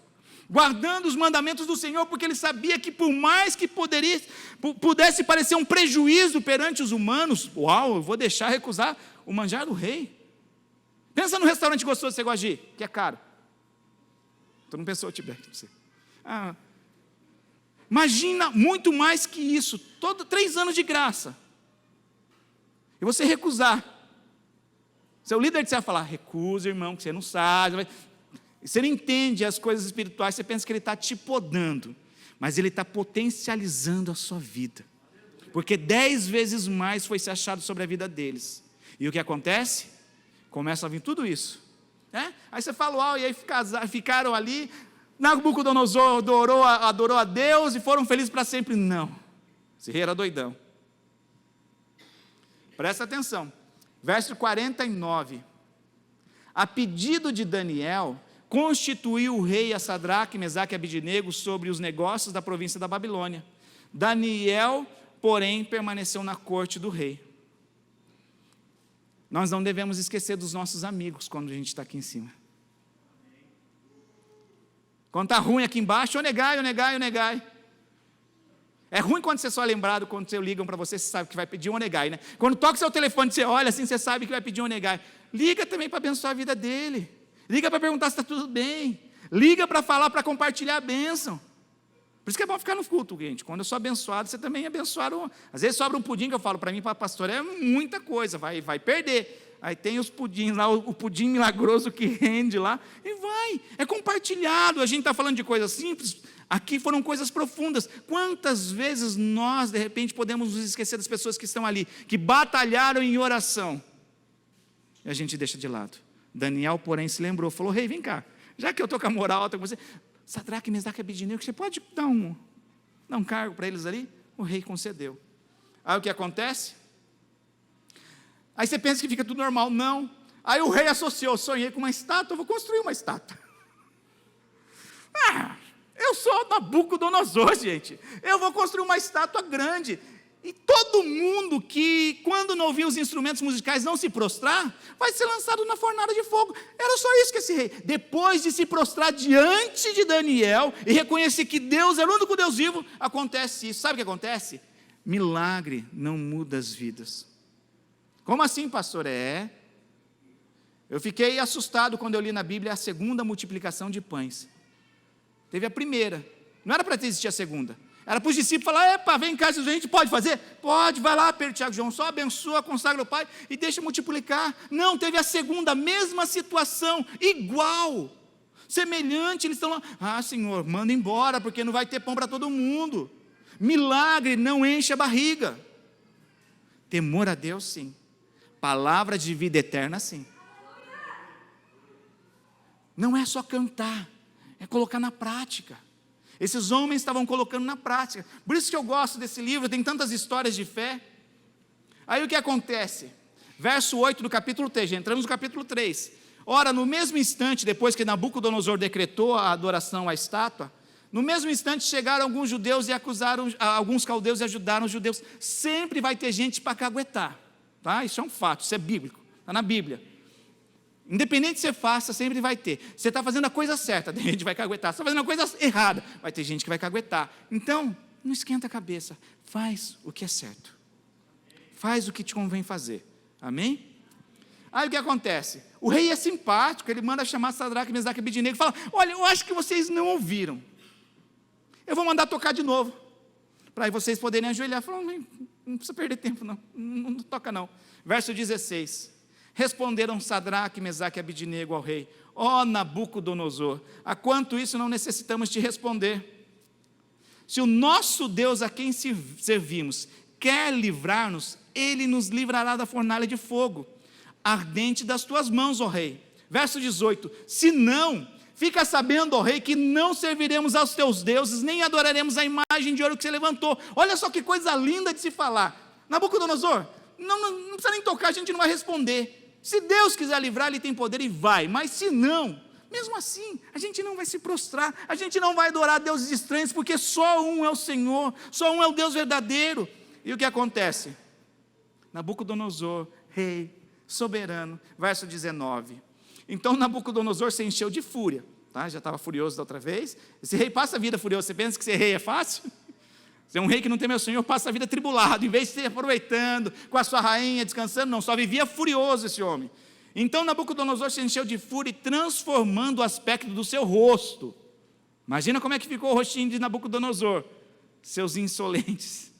S1: guardando os mandamentos do Senhor, porque ele sabia que por mais que pudesse parecer um prejuízo perante os humanos, eu vou recusar o manjar do rei. Pensa no restaurante gostoso que você gosta de ir, que é caro. Tu não pensou, Tiberio? Imagina muito mais que isso, 3 anos de graça, e você recusar. Seu líder vai falar, recusa, irmão, que você não sabe. Você não entende as coisas espirituais, você pensa que ele está te podando, mas ele está potencializando a sua vida, porque 10 vezes mais foi se achado sobre a vida deles. E o que acontece? Começa a vir tudo isso. Aí você fala, e aí ficaram ali, Nabucodonosor adorou a Deus e foram felizes para sempre. Não, esse rei era doidão. Presta atenção, verso 49, a pedido de Daniel, constituiu o rei a Sadraque, Mesaque e Abidnego sobre os negócios da província da Babilônia. Daniel, porém, permaneceu na corte do rei. Nós não devemos esquecer dos nossos amigos quando a gente está aqui em cima. Quando está ruim aqui embaixo, onegai. É ruim quando você só é lembrado, quando você ligam para você sabe que vai pedir onegai, né? Quando toca o seu telefone, você olha assim, você sabe que vai pedir onegai. Liga também para abençoar a vida dele. Liga para perguntar se está tudo bem. Liga para falar, para compartilhar a bênção. Por isso que é bom ficar no culto, gente. Quando eu sou abençoado, você também é abençoado. Às vezes sobra um pudim que eu falo para mim, para pastor, é muita coisa, vai perder. Aí tem os pudins lá, o pudim milagroso que rende lá, e vai. É compartilhado. A gente está falando de coisas simples, aqui foram coisas profundas. Quantas vezes nós, de repente, podemos nos esquecer das pessoas que estão ali, que batalharam em oração, e a gente deixa de lado. Daniel, porém, se lembrou, falou, rei, vem cá, já que eu estou com a moral alta com você, Sadraque, Mesaque e Abidnego, você pode dar um cargo para eles ali? O rei concedeu. Aí o que acontece? Aí você pensa que fica tudo normal. Não. Aí o rei associou, sonhei com uma estátua, eu vou construir uma estátua. Eu sou Nabucodonosor, gente. Eu vou construir uma estátua grande. E todo mundo que, quando não ouvir os instrumentos musicais, não se prostrar, vai ser lançado na fornalha de fogo. Era só isso que esse rei, depois de se prostrar diante de Daniel, e reconhecer que Deus é o único Deus vivo, acontece isso. Sabe o que acontece? Milagre não muda as vidas. Como assim, pastor? Eu fiquei assustado quando eu li na Bíblia a segunda multiplicação de pães. Teve a primeira, não era para existir a segunda. Era para os discípulos falar, epa, vem cá, a gente pode fazer? Pode, vai lá, Pedro, Tiago, João, só abençoa, consagra o Pai e deixa multiplicar. Não, teve a segunda, mesma situação, igual. Semelhante, eles estão lá, Senhor, manda embora, porque não vai ter pão para todo mundo. Milagre não enche a barriga. Temor a Deus, sim. Palavra de vida eterna, sim. Não é só cantar, é colocar na prática. Esses homens estavam colocando na prática. Por isso que eu gosto desse livro, tem tantas histórias de fé. Aí o que acontece? Verso 8 do capítulo 3, já entramos no capítulo 3. Ora, no mesmo instante, depois que Nabucodonosor decretou a adoração à estátua, no mesmo instante chegaram alguns judeus e acusaram, alguns caldeus e ajudaram os judeus. Sempre vai ter gente para caguetar, tá? Isso é um fato, isso é bíblico, está na Bíblia. Independente que você faça, sempre vai ter. Você está fazendo a coisa certa, tem gente que vai caguetar. Você está fazendo a coisa errada, vai ter gente que vai caguetar. Então, não esquenta a cabeça, faz o que é certo. Faz o que te convém fazer, amém? Aí o que acontece? O rei é simpático, ele manda chamar Sadraque, Mesaque e Abednego e fala, olha, eu acho que vocês não ouviram. Eu vou mandar tocar de novo, para vocês poderem ajoelhar. Falou, não precisa perder tempo não toca não. Verso 16, responderam Sadraque, Mesaque e Abednego ao rei, ó Nabucodonosor, há quanto isso não necessitamos te responder? Se o nosso Deus a quem servimos quer livrar-nos, ele nos livrará da fornalha de fogo, ardente das tuas mãos, ó rei. Verso 18, se não, fica sabendo, ó rei, que não serviremos aos teus deuses, nem adoraremos a imagem de ouro que você levantou. Olha só que coisa linda de se falar. Nabucodonosor, não precisa nem tocar, a gente não vai responder. Se Deus quiser livrar, Ele tem poder e vai, mas se não, mesmo assim, a gente não vai se prostrar, a gente não vai adorar deuses estranhos, porque só um é o Senhor, só um é o Deus verdadeiro. E o que acontece? Nabucodonosor, rei, soberano, verso 19. Então Nabucodonosor se encheu de fúria, tá? Já estava furioso da outra vez. Esse rei passa a vida furioso. Você pensa que ser rei é fácil? Ser um rei que não tem meu Senhor passa a vida tribulado, em vez de se aproveitando com a sua rainha, descansando, não, só vivia furioso esse homem. Então Nabucodonosor se encheu de fúria, transformando o aspecto do seu rosto. Imagina como é que ficou o rostinho de Nabucodonosor, seus insolentes.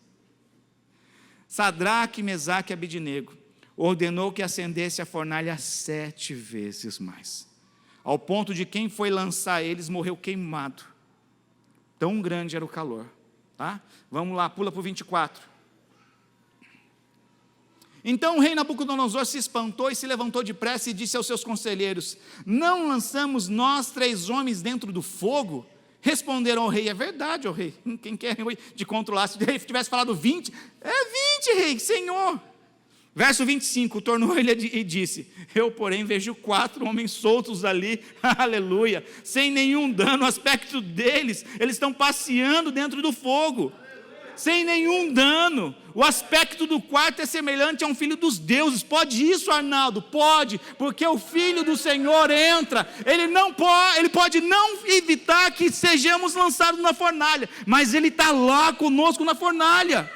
S1: Sadraque, Mesaque e Abednego ordenou que acendesse a fornalha 7 vezes mais, ao ponto de quem foi lançar eles morreu queimado. Tão grande era o calor, tá? Vamos lá, pula para o 24. Então o rei Nabucodonosor se espantou e se levantou depressa e disse aos seus conselheiros, não lançamos nós 3 homens dentro do fogo? Responderam ao rei, é verdade, ó rei, quem quer de controlar, se o rei tivesse falado 20, é 20, rei, senhor. Verso 25, tornou ele e disse, eu porém vejo 4 homens soltos ali, aleluia, sem nenhum dano, o aspecto deles, eles estão passeando dentro do fogo, sem nenhum dano. O aspecto do quarto é semelhante a um filho dos deuses. Pode isso, Arnaldo? Pode, porque o filho do Senhor entra. Ele pode não evitar que sejamos lançados na fornalha, mas ele está lá conosco na fornalha.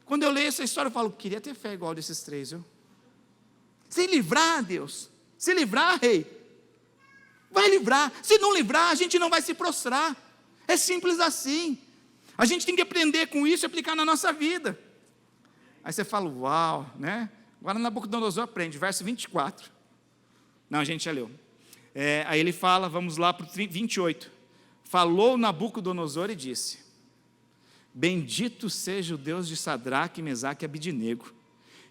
S1: Quando eu leio essa história, eu falo, queria ter fé igual desses 3, viu? Se livrar, Deus, se livrar, rei, vai livrar. Se não livrar, a gente não vai se prostrar. É simples assim. A gente tem que aprender com isso e aplicar na nossa vida. Aí você fala, uau, né? Agora Nabucodonosor aprende, verso 24. Não, a gente já leu. Aí ele fala, vamos lá para o 28. Falou Nabucodonosor e disse, bendito seja o Deus de Sadraque, Mesaque e Abednego,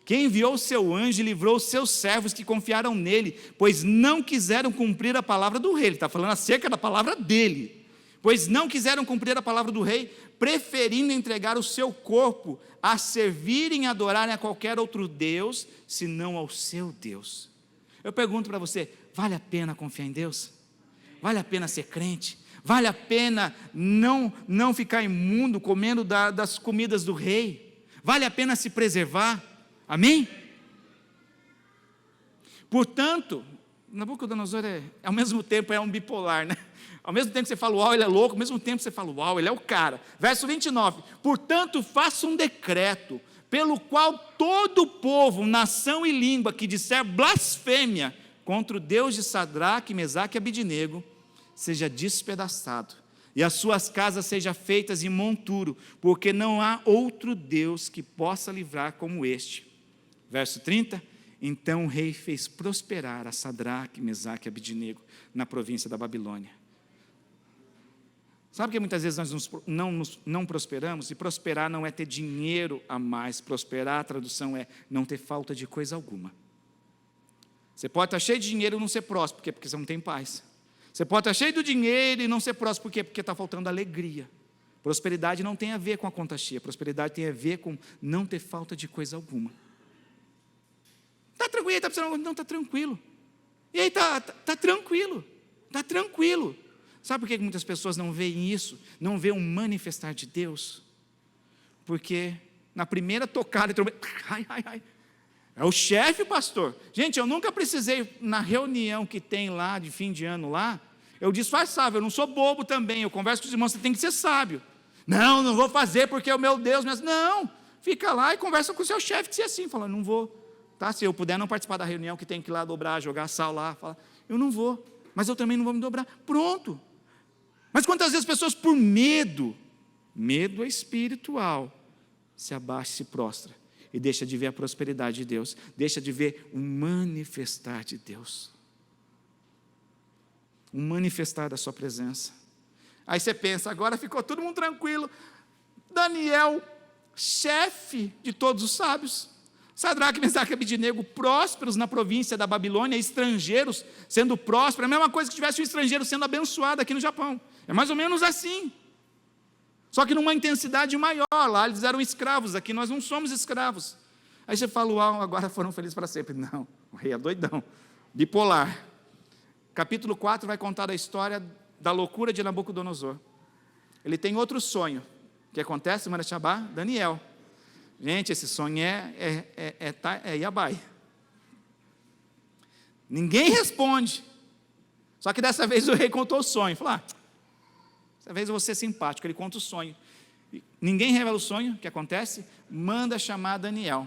S1: que enviou o seu anjo e livrou os seus servos que confiaram nele, pois não quiseram cumprir a palavra do rei. Ele está falando acerca da palavra dele. Pois não quiseram cumprir a palavra do rei, preferindo entregar o seu corpo a servirem e adorarem a qualquer outro Deus, senão ao seu Deus. Eu pergunto para você, vale a pena confiar em Deus? Vale a pena ser crente? Vale a pena não ficar imundo comendo das comidas do rei? Vale a pena se preservar? Amém? Portanto, Nabucodonosor ao mesmo tempo é um bipolar, né? Ao mesmo tempo que você fala, uau, ele é louco, ao mesmo tempo que você fala, uau, ele é o cara. Verso 29, portanto, faça um decreto, pelo qual todo povo, nação e língua que disser blasfêmia contra o Deus de Sadraque, Mesaque e Abednego, seja despedaçado, e as suas casas sejam feitas em monturo, porque não há outro Deus que possa livrar como este. Verso 30, Então o rei fez prosperar a Sadraque, Mesaque e Abidnego na província da Babilônia. Sabe que muitas vezes nós não prosperamos? E prosperar não é ter dinheiro a mais. Prosperar, a tradução é não ter falta de coisa alguma. Você pode estar cheio de dinheiro e não ser próspero. Por quê? Porque você não tem paz. Você pode estar cheio de dinheiro e não ser próspero. Por quê? Porque está faltando alegria. Prosperidade não tem a ver com a conta cheia. Prosperidade tem a ver com não ter falta de coisa alguma. Está tranquilo? Está precisando? Não, está tranquilo. E aí está tranquilo. Está tranquilo. Sabe por que muitas pessoas não veem isso? Não veem um manifestar de Deus? Porque na primeira tocada, é o chefe, pastor. Gente, eu nunca precisei, na reunião que tem lá, de fim de ano lá, eu disfarçava, eu não sou bobo também, eu converso com os irmãos, você tem que ser sábio. Não vou fazer porque o meu Deus... Não, fica lá e conversa com o seu chefe, que se assim, fala, não vou. Tá? Se eu puder não participar da reunião, que tem que ir lá dobrar, jogar sal lá, fala, eu não vou, mas eu também não vou me dobrar. Pronto. Mas quantas vezes pessoas por medo é espiritual, se abaixa e se prostra, e deixa de ver a prosperidade de Deus, deixa de ver o manifestar de Deus, o manifestar da sua presença. Aí você pensa, agora ficou todo mundo tranquilo, Daniel, chefe de todos os sábios, Sadraque, Mesaque e Abidnego, prósperos na província da Babilônia, estrangeiros sendo prósperos, é a mesma coisa que tivesse um estrangeiro sendo abençoado aqui no Japão, é mais ou menos assim, só que numa intensidade maior. Lá eles eram escravos, aqui nós não somos escravos. Aí você fala, uau, agora foram felizes para sempre. Não, o rei é doidão, bipolar. Capítulo 4 vai contar a história da loucura de Nabucodonosor. Ele tem outro sonho, que acontece, Marachabá, Daniel. Gente, esse sonho é Yabai. Ninguém responde. Só que dessa vez o rei contou o sonho. Falou, dessa vez eu vou ser simpático. Ele conta o sonho. Ninguém revela o sonho, o que acontece? Manda chamar Daniel.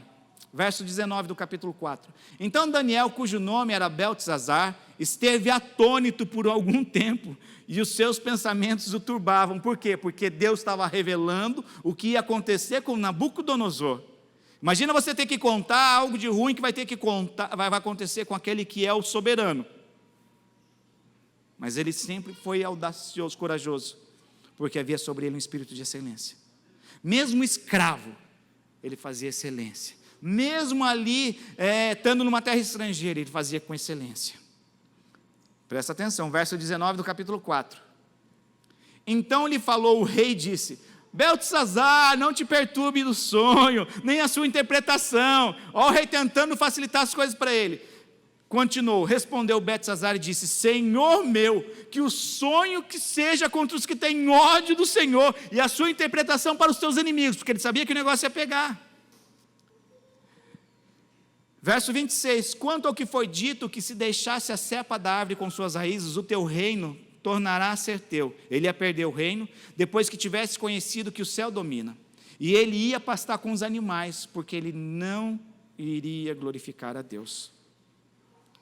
S1: Verso 19 do capítulo 4. Então Daniel, cujo nome era Beltesazar, esteve atônito por algum tempo, e os seus pensamentos o turbavam. Por quê? Porque Deus estava revelando o que ia acontecer com Nabucodonosor. Imagina você ter que contar algo de ruim que vai acontecer com aquele que é o soberano. Mas ele sempre foi audacioso, corajoso, porque havia sobre ele um espírito de excelência. Mesmo escravo, ele fazia excelência. Mesmo ali, estando numa terra estrangeira, ele fazia com excelência. Presta atenção, verso 19 do capítulo 4. Então lhe falou o rei e disse, Beltesazar, não te perturbe do sonho, nem a sua interpretação. Ó, o rei tentando facilitar as coisas para ele. Continuou, respondeu Beltesazar e disse, Senhor meu, que o sonho que seja contra os que têm ódio do Senhor, e a sua interpretação para os teus inimigos, porque ele sabia que o negócio ia pegar. Verso 26, quanto ao que foi dito, que se deixasse a cepa da árvore com suas raízes, o teu reino tornará a ser teu. Ele ia perder o reino, depois que tivesse conhecido que o céu domina. E ele ia pastar com os animais, porque ele não iria glorificar a Deus.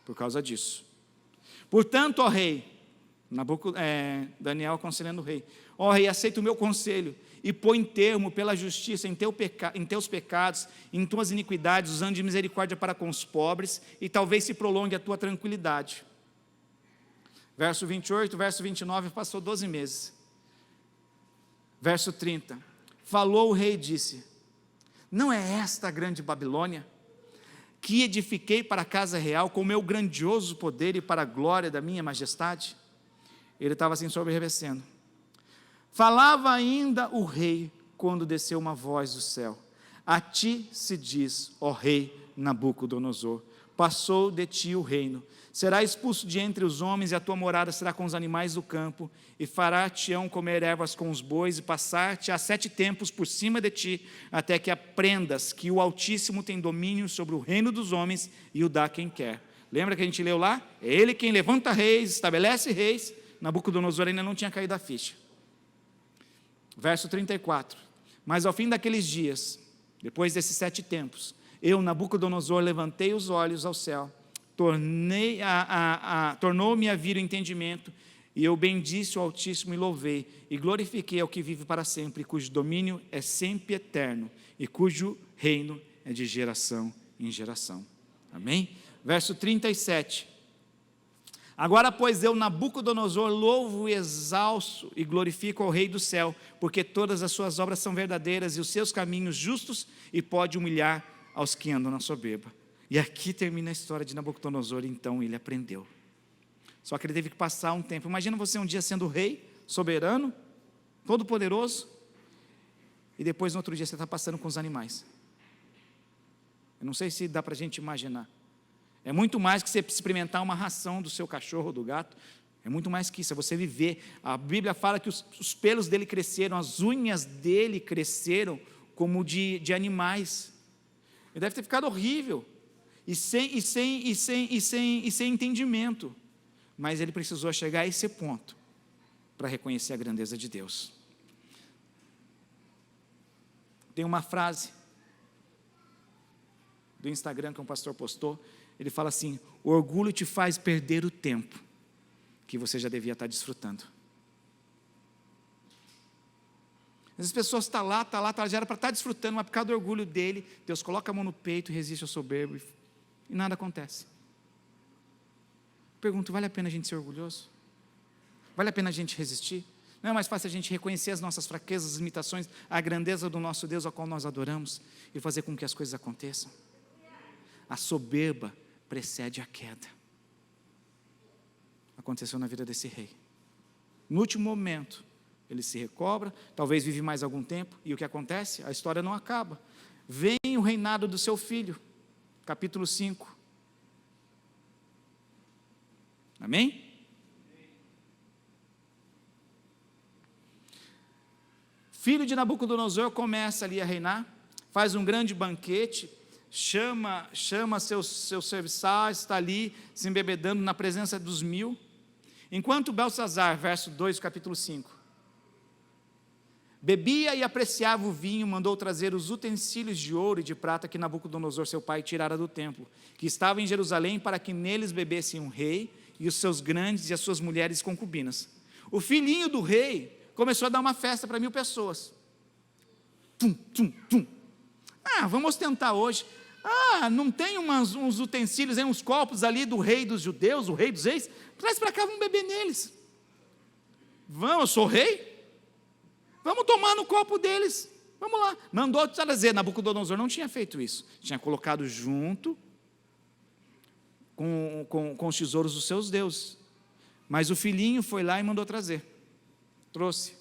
S1: Por causa disso. Portanto, ó rei, Daniel aconselhando o rei, ó rei, aceita o meu conselho, e põe termo pela justiça em teus pecados, em tuas iniquidades, usando de misericórdia para com os pobres, e talvez se prolongue a tua tranquilidade. Verso 28, verso 29, passou 12 meses. Verso 30, falou o rei e disse, não é esta a grande Babilônia, que edifiquei para a casa real, com o meu grandioso poder e para a glória da minha majestade? Ele estava assim sobrevivendo. Falava ainda o rei, quando desceu uma voz do céu, a ti se diz, ó rei Nabucodonosor, passou de ti o reino, será expulso de entre os homens, e a tua morada será com os animais do campo, e fará-te-ão comer ervas com os bois, e passar-te há 7 tempos por cima de ti, até que aprendas que o Altíssimo tem domínio sobre o reino dos homens, e o dá a quem quer. Lembra que a gente leu lá? É ele quem levanta reis, estabelece reis. Nabucodonosor ainda não tinha caído a ficha. Verso 34, mas ao fim daqueles dias, depois desses 7 tempos, eu, Nabucodonosor, levantei os olhos ao céu, tornou-me a vir o entendimento, e eu bendisse o Altíssimo e louvei, e glorifiquei ao que vive para sempre, cujo domínio é sempre eterno, e cujo reino é de geração em geração. Amém? Verso 37. Agora, pois, eu, Nabucodonosor, louvo e exalço e glorifico ao Rei do céu, porque todas as suas obras são verdadeiras e os seus caminhos justos, e pode humilhar aos que andam na soberba. E aqui termina a história de Nabucodonosor. Então ele aprendeu. Só que ele teve que passar um tempo. Imagina você um dia sendo rei, soberano, todo poderoso, e depois no outro dia você está passando com os animais. Eu não sei se dá para a gente imaginar. É muito mais que você experimentar uma ração do seu cachorro ou do gato. É muito mais que isso, é você viver. A Bíblia fala que os pelos dele cresceram, as unhas dele cresceram como de animais. Ele deve ter ficado horrível, e sem entendimento. Mas ele precisou chegar a esse ponto para reconhecer a grandeza de Deus. Tem uma frase do Instagram que um pastor postou. Ele fala assim: o orgulho te faz perder o tempo que você já devia estar desfrutando. As pessoas estão lá, já era para estar desfrutando, mas por causa do orgulho dele, Deus coloca a mão no peito e resiste ao soberbo, e nada acontece. Pergunto, vale a pena a gente ser orgulhoso? Vale a pena a gente resistir? Não é mais fácil a gente reconhecer as nossas fraquezas, as limitações, a grandeza do nosso Deus ao qual nós adoramos, e fazer com que as coisas aconteçam? A soberba precede a queda. Aconteceu na vida desse rei. No último momento, ele se recobra, talvez vive mais algum tempo, e o que acontece? A história não acaba. Vem o reinado do seu filho, capítulo 5. Amém? Filho de Nabucodonosor começa ali a reinar, faz um grande banquete, chama seus serviçais, está ali se embebedando na presença dos 1000, enquanto Belsazar, verso 2, capítulo 5, bebia e apreciava o vinho, mandou trazer os utensílios de ouro e de prata que Nabucodonosor, seu pai, tirara do templo, que estava em Jerusalém, para que neles bebessem o rei e os seus grandes e as suas mulheres concubinas. O filhinho do rei começou a dar uma festa para 1000 pessoas. Vamos ostentar hoje. Não tem uns utensílios, uns copos ali do rei dos judeus, o rei dos reis? Traz para cá, vamos beber neles. Vamos, eu sou rei? Vamos tomar no copo deles. Vamos lá. Mandou trazer. Nabucodonosor não tinha feito isso. Tinha colocado junto com os tesouros dos seus deuses. Mas o filhinho foi lá e mandou trazer. Trouxe.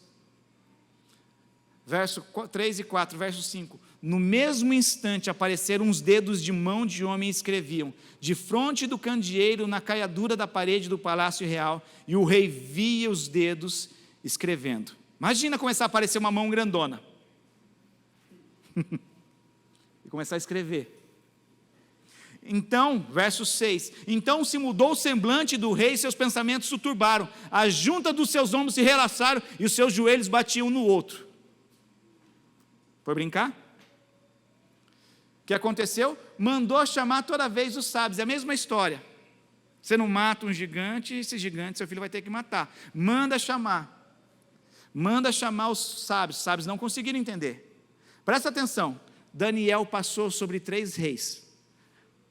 S1: Verso 3 e 4, verso 5. No mesmo instante apareceram uns dedos de mão de homem e escreviam, de fronte do candeeiro, na caiadura da parede do palácio real, e o rei via os dedos escrevendo. Imagina começar a aparecer uma mão grandona. E começar a escrever. Então, verso 6, então se mudou o semblante do rei e seus pensamentos se turbaram, a junta dos seus ombros se relaxaram e os seus joelhos batiam um no outro. Foi brincar? O que aconteceu? Mandou chamar toda vez os sábios, é a mesma história. Você não mata um gigante, esse gigante seu filho vai ter que matar. Manda chamar os sábios não conseguiram entender. Presta atenção, Daniel passou sobre 3 reis,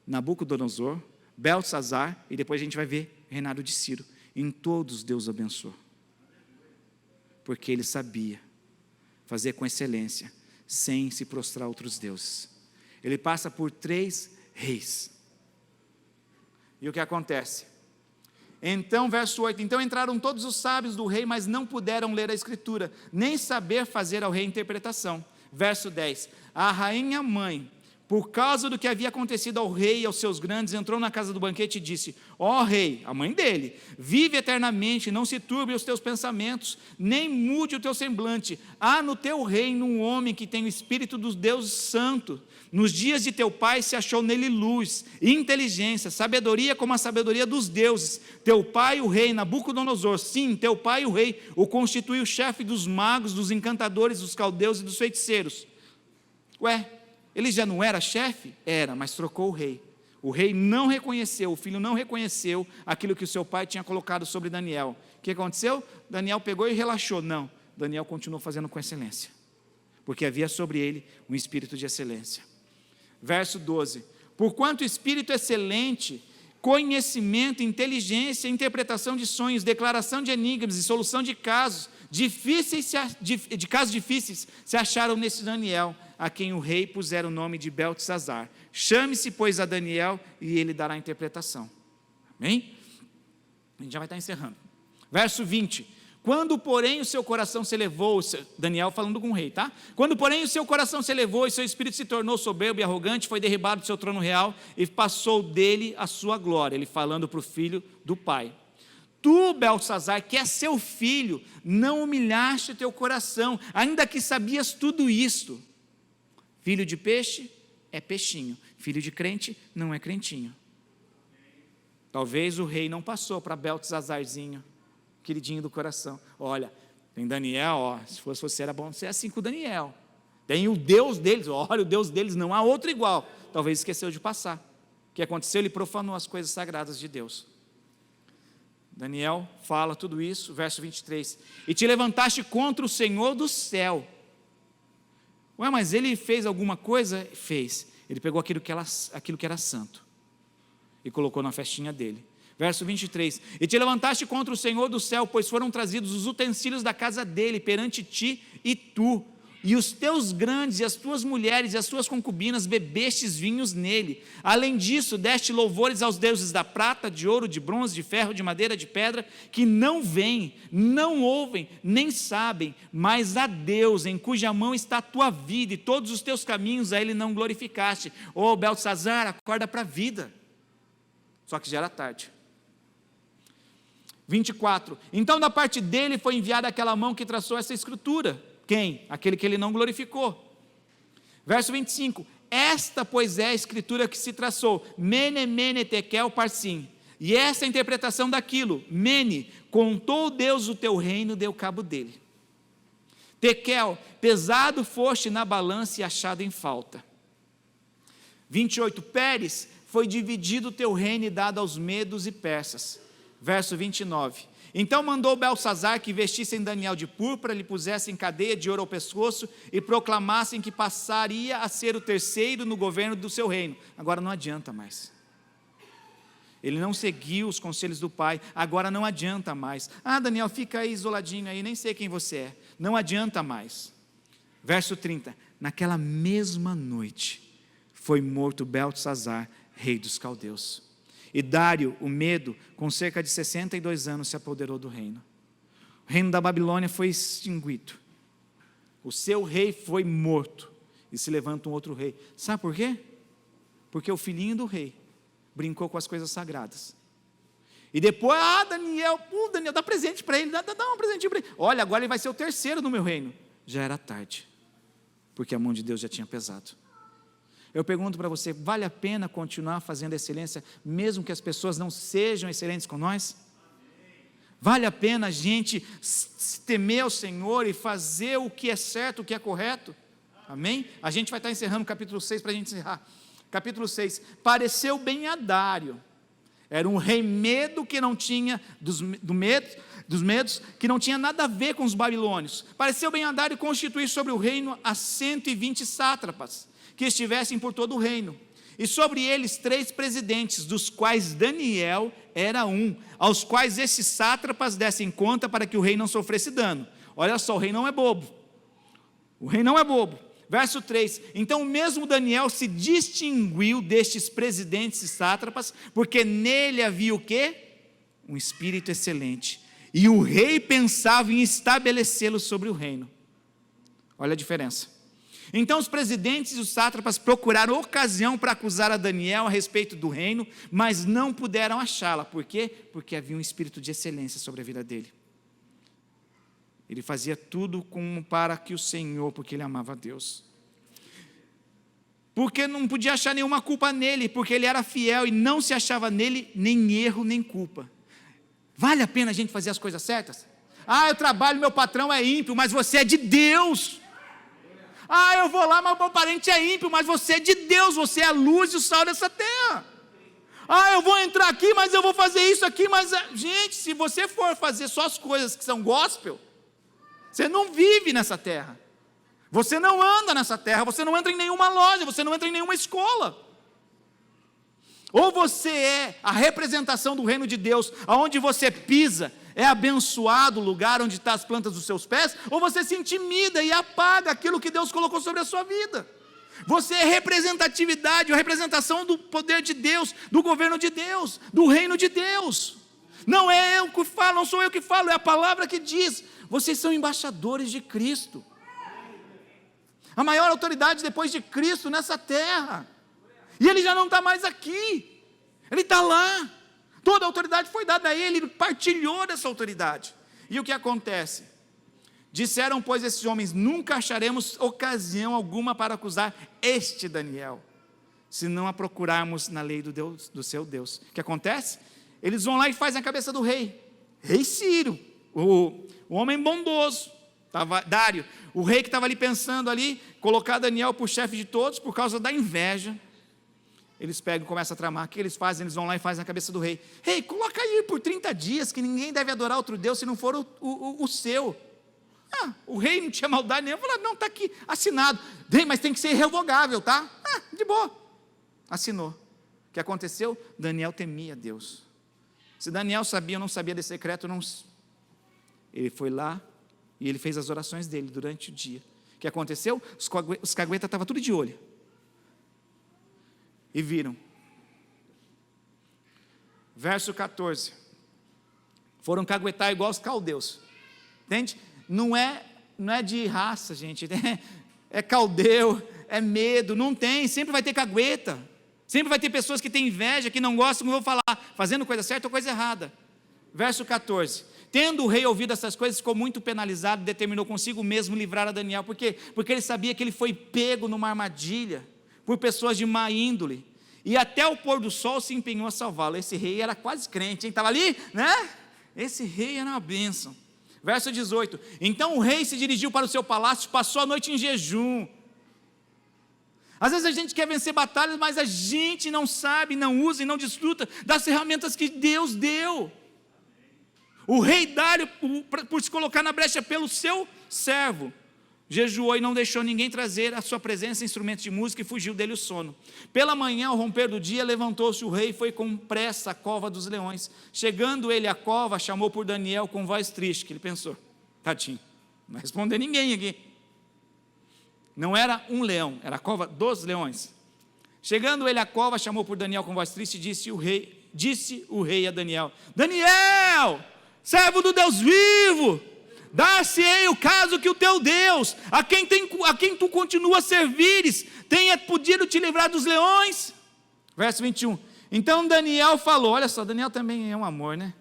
S1: Nabucodonosor, Belsazar, e depois a gente vai ver reinado de Ciro. Em todos Deus abençoou, porque ele sabia fazer com excelência, sem se prostrar a outros deuses. Ele passa por 3 reis. E o que acontece? Então, verso 8, então entraram todos os sábios do rei, mas não puderam ler a escritura, nem saber fazer ao rei interpretação. Verso 10, a rainha mãe, por causa do que havia acontecido ao rei e aos seus grandes, entrou na casa do banquete e disse, ó rei, a mãe dele, vive eternamente, não se turbe os teus pensamentos, nem mude o teu semblante. Há no teu reino um homem que tem o espírito dos deuses santos. Nos dias de teu pai se achou nele luz, inteligência, sabedoria como a sabedoria dos deuses. Teu pai, o rei Nabucodonosor, sim, teu pai, o rei, o constituiu chefe dos magos, dos encantadores, dos caldeus e dos feiticeiros. Ele já não era chefe? Era, mas trocou o rei. O rei não reconheceu, o filho não reconheceu aquilo que o seu pai tinha colocado sobre Daniel. O que aconteceu? Daniel pegou e relaxou. Não, Daniel continuou fazendo com excelência, porque havia sobre ele um espírito de excelência. Verso 12, porquanto espírito excelente, conhecimento, inteligência, interpretação de sonhos, declaração de enigmas e solução de casos difíceis, se acharam nesse Daniel, a quem o rei pusera o nome de Beltesazar. Chame-se, pois, a Daniel, e ele dará a interpretação. Amém? A gente já vai estar encerrando. Verso 20. Quando, porém, o seu coração se elevou, Daniel falando com o rei, tá? Quando, porém, o seu coração se elevou e seu espírito se tornou soberbo e arrogante, foi derribado do seu trono real e passou dele a sua glória. Ele falando para o filho do pai. Tu, Beltesazar, que é seu filho, não humilhaste o teu coração, ainda que sabias tudo isto. Filho de peixe é peixinho, filho de crente não é crentinho. Talvez o rei não passou para Beltesazarzinho, queridinho do coração. Olha, tem Daniel, ó, se fosse você era bom ser assim com o Daniel. Tem o Deus deles, olha, o Deus deles não há outro igual. Talvez esqueceu de passar. O que aconteceu? Ele profanou as coisas sagradas de Deus. Daniel fala tudo isso, verso 23. E te levantaste contra o Senhor do céu. Ué, mas ele fez alguma coisa? Fez. Ele pegou aquilo que era santo e colocou na festinha dele. Verso 23, e te levantaste contra o Senhor do céu, pois foram trazidos os utensílios da casa dele perante ti e tu, e os teus grandes, e as tuas mulheres, e as tuas concubinas, bebestes vinhos nele. Além disso, deste louvores aos deuses da prata, de ouro, de bronze, de ferro, de madeira, de pedra, que não veem, não ouvem, nem sabem, mas a Deus, em cuja mão está a tua vida, e todos os teus caminhos a ele não glorificaste. Ô Beltesazar, acorda para a vida. Só que já era tarde. 24, então da parte dele foi enviada aquela mão que traçou essa escritura. Quem? Aquele que ele não glorificou. Verso 25, esta pois é a escritura que se traçou, Mene, Mene, Tekel, Parsim, e essa é a interpretação daquilo, Mene, contou Deus o teu reino, deu cabo dele. Tekel, pesado foste na balança e achado em falta. 28, Pérez, foi dividido o teu reino e dado aos medos e persas. Verso 29, então mandou Beltesazar que vestissem Daniel de púrpura, lhe pusessem cadeia de ouro ao pescoço e proclamassem que passaria a ser o terceiro no governo do seu reino. Agora não adianta mais. Ele não seguiu os conselhos do pai, agora não adianta mais. Ah, Daniel, fica aí isoladinho aí, nem sei quem você é. Não adianta mais. Verso 30, naquela mesma noite foi morto Beltesazar, rei dos caldeus. E Dário, o Medo, com cerca de 62 anos, se apoderou do reino. O reino da Babilônia foi extinguido. O seu rei foi morto. E se levanta um outro rei. Sabe por quê? Porque o filhinho do rei brincou com as coisas sagradas. E depois, Daniel, dá presente para ele, dá um presentinho para ele. Olha, agora ele vai ser o terceiro no meu reino. Já era tarde, porque a mão de Deus já tinha pesado. Eu pergunto para você, vale a pena continuar fazendo excelência, mesmo que as pessoas não sejam excelentes com nós? Vale a pena a gente temer ao Senhor e fazer o que é certo, o que é correto? Amém? A gente vai estar encerrando o capítulo 6 para a gente encerrar. Capítulo 6, pareceu bem a Dário, era um rei medo que não tinha, dos medos, que não tinha nada a ver com os babilônios. Pareceu bem a Dário constituir sobre o reino a 120 sátrapas, que estivessem por todo o reino, e sobre eles 3 presidentes, dos quais Daniel era um, aos quais esses sátrapas dessem conta para que o rei não sofresse dano. Olha só, o rei não é bobo. O rei não é bobo. Verso 3, então o mesmo Daniel se distinguiu destes presidentes e sátrapas, porque nele havia o quê? Um espírito excelente, e o rei pensava em estabelecê-lo sobre o reino. Olha a diferença. Então os presidentes e os sátrapas procuraram ocasião para acusar a Daniel a respeito do reino, mas não puderam achá-la. Por quê? Porque havia um espírito de excelência sobre a vida dele. Ele fazia tudo como para que o Senhor, porque ele amava a Deus. Porque não podia achar nenhuma culpa nele, porque ele era fiel e não se achava nele nem erro nem culpa. Vale a pena a gente fazer as coisas certas? Eu trabalho, meu patrão é ímpio, mas você é de Deus. Eu vou lá, mas meu parente é ímpio, mas você é de Deus, você é a luz e o sal dessa terra. Eu vou entrar aqui, mas eu vou fazer isso aqui, mas... Gente, se você for fazer só as coisas que são gospel, você não vive nessa terra. Você não anda nessa terra, você não entra em nenhuma loja, você não entra em nenhuma escola. Ou você é a representação do reino de Deus, aonde você pisa, é abençoado o lugar onde estão as plantas dos seus pés, ou você se intimida e apaga aquilo que Deus colocou sobre a sua vida. Você é representatividade, a representação do poder de Deus, do governo de Deus, do reino de Deus. Não é eu que falo, não sou eu que falo, é a palavra que diz. Vocês são embaixadores de Cristo. A maior autoridade depois de Cristo nessa terra. E Ele já não está mais aqui. Ele está lá. Toda a autoridade foi dada a Ele, Ele partilhou dessa autoridade. E o que acontece? Disseram, pois, esses homens: nunca acharemos ocasião alguma para acusar este Daniel, se não a procurarmos na lei do seu Deus. O que acontece? Eles vão lá e fazem a cabeça do rei Ciro, o homem bondoso, Dário, o rei que estava ali pensando ali, colocar Daniel por chefe de todos, por causa da inveja. Eles pegam e começam a tramar. O que eles fazem? Eles vão lá e fazem a cabeça do rei: rei, coloca aí por 30 dias, que ninguém deve adorar outro Deus, se não for o seu. O rei não tinha maldade nenhuma, falou: não, está aqui, assinado. Rei, mas tem que ser irrevogável, tá? De boa. Assinou. O que aconteceu? Daniel temia Deus. Se Daniel sabia ou não sabia desse secreto, não. Ele foi lá e ele fez as orações dele durante o dia. O que aconteceu? Os caguetas estavam tudo de olho. E viram. Verso 14. Foram caguetar igual os caldeus. Entende? Não é de raça, gente. É caldeu, é medo. Não tem, sempre vai ter cagueta. Sempre vai ter pessoas que têm inveja, que não gostam, como eu vou falar, fazendo coisa certa ou coisa errada. Verso 14. Tendo o rei ouvido essas coisas, ficou muito penalizado, determinou consigo mesmo livrar a Daniel. Por quê? Porque ele sabia que ele foi pego numa armadilha por pessoas de má índole, e até o pôr do sol se empenhou a salvá-lo. Esse rei era quase crente, hein? Estava ali, né? Esse rei era uma bênção. Verso 18. Então o rei se dirigiu para o seu palácio, passou a noite em jejum. Às vezes a gente quer vencer batalhas, mas a gente não sabe, não usa e não desfruta das ferramentas que Deus deu. O rei Dário, por se colocar na brecha pelo seu servo, jejuou e não deixou ninguém trazer à sua presença instrumentos de música, e fugiu dele o sono. Pela manhã, ao romper do dia, levantou-se o rei e foi com pressa à cova dos leões. Chegando ele à cova, chamou por Daniel com voz triste, que ele pensou: tadinho, não vai responder ninguém aqui. Não era um leão, era a cova dos leões. Chegando ele à cova, chamou por Daniel com voz triste, e disse o rei a Daniel: Daniel, servo do Deus vivo, dar-se-ei o caso que o teu Deus, a quem tu continua a servires, tenha podido te livrar dos leões. Verso 21. Então Daniel falou, olha só, Daniel também é um amor, né?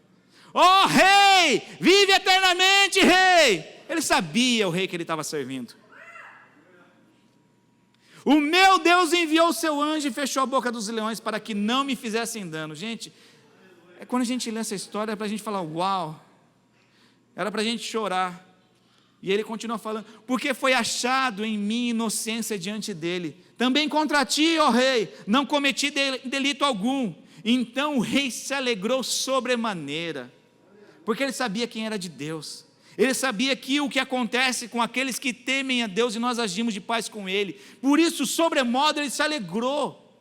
S1: Ó rei, vive eternamente, rei. Ele sabia o rei que ele estava servindo. O meu Deus enviou o seu anjo e fechou a boca dos leões para que não me fizessem dano. Gente, quando a gente lê essa história, é para a gente falar: uau, era para a gente chorar. E ele continua falando: porque foi achado em mim inocência diante dele. Também contra ti, ó rei, não cometi delito algum. Então o rei se alegrou sobremaneira, porque ele sabia quem era de Deus. Ele sabia que o que acontece com aqueles que temem a Deus, e nós agimos de paz com Ele. Por isso, sobremodo, ele se alegrou.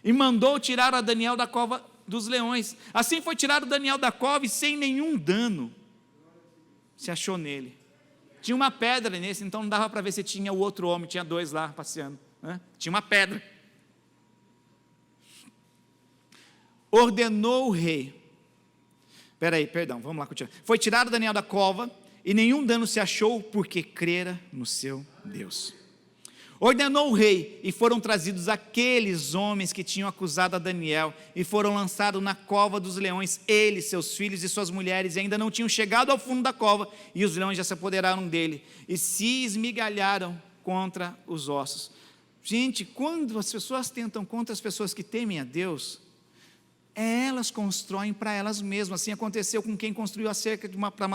S1: E mandou tirar a Daniel da cova dos leões. Assim foi tirado Daniel da cova, e sem nenhum dano se achou nele. Tinha uma pedra nesse, então não dava para ver se tinha o outro homem. Tinha dois lá passeando, né? Tinha uma pedra. Ordenou o rei. Vamos lá continuar. Foi tirado Daniel da cova, e nenhum dano se achou, porque crera no seu Deus. Ordenou o rei, e foram trazidos aqueles homens que tinham acusado a Daniel, e foram lançados na cova dos leões, ele, seus filhos e suas mulheres, e ainda não tinham chegado ao fundo da cova, e os leões já se apoderaram dele, e se esmigalharam contra os ossos. Gente, quando as pessoas tentam contra as pessoas que temem a Deus, elas constroem para elas mesmas. Assim aconteceu com quem construiu a cerca para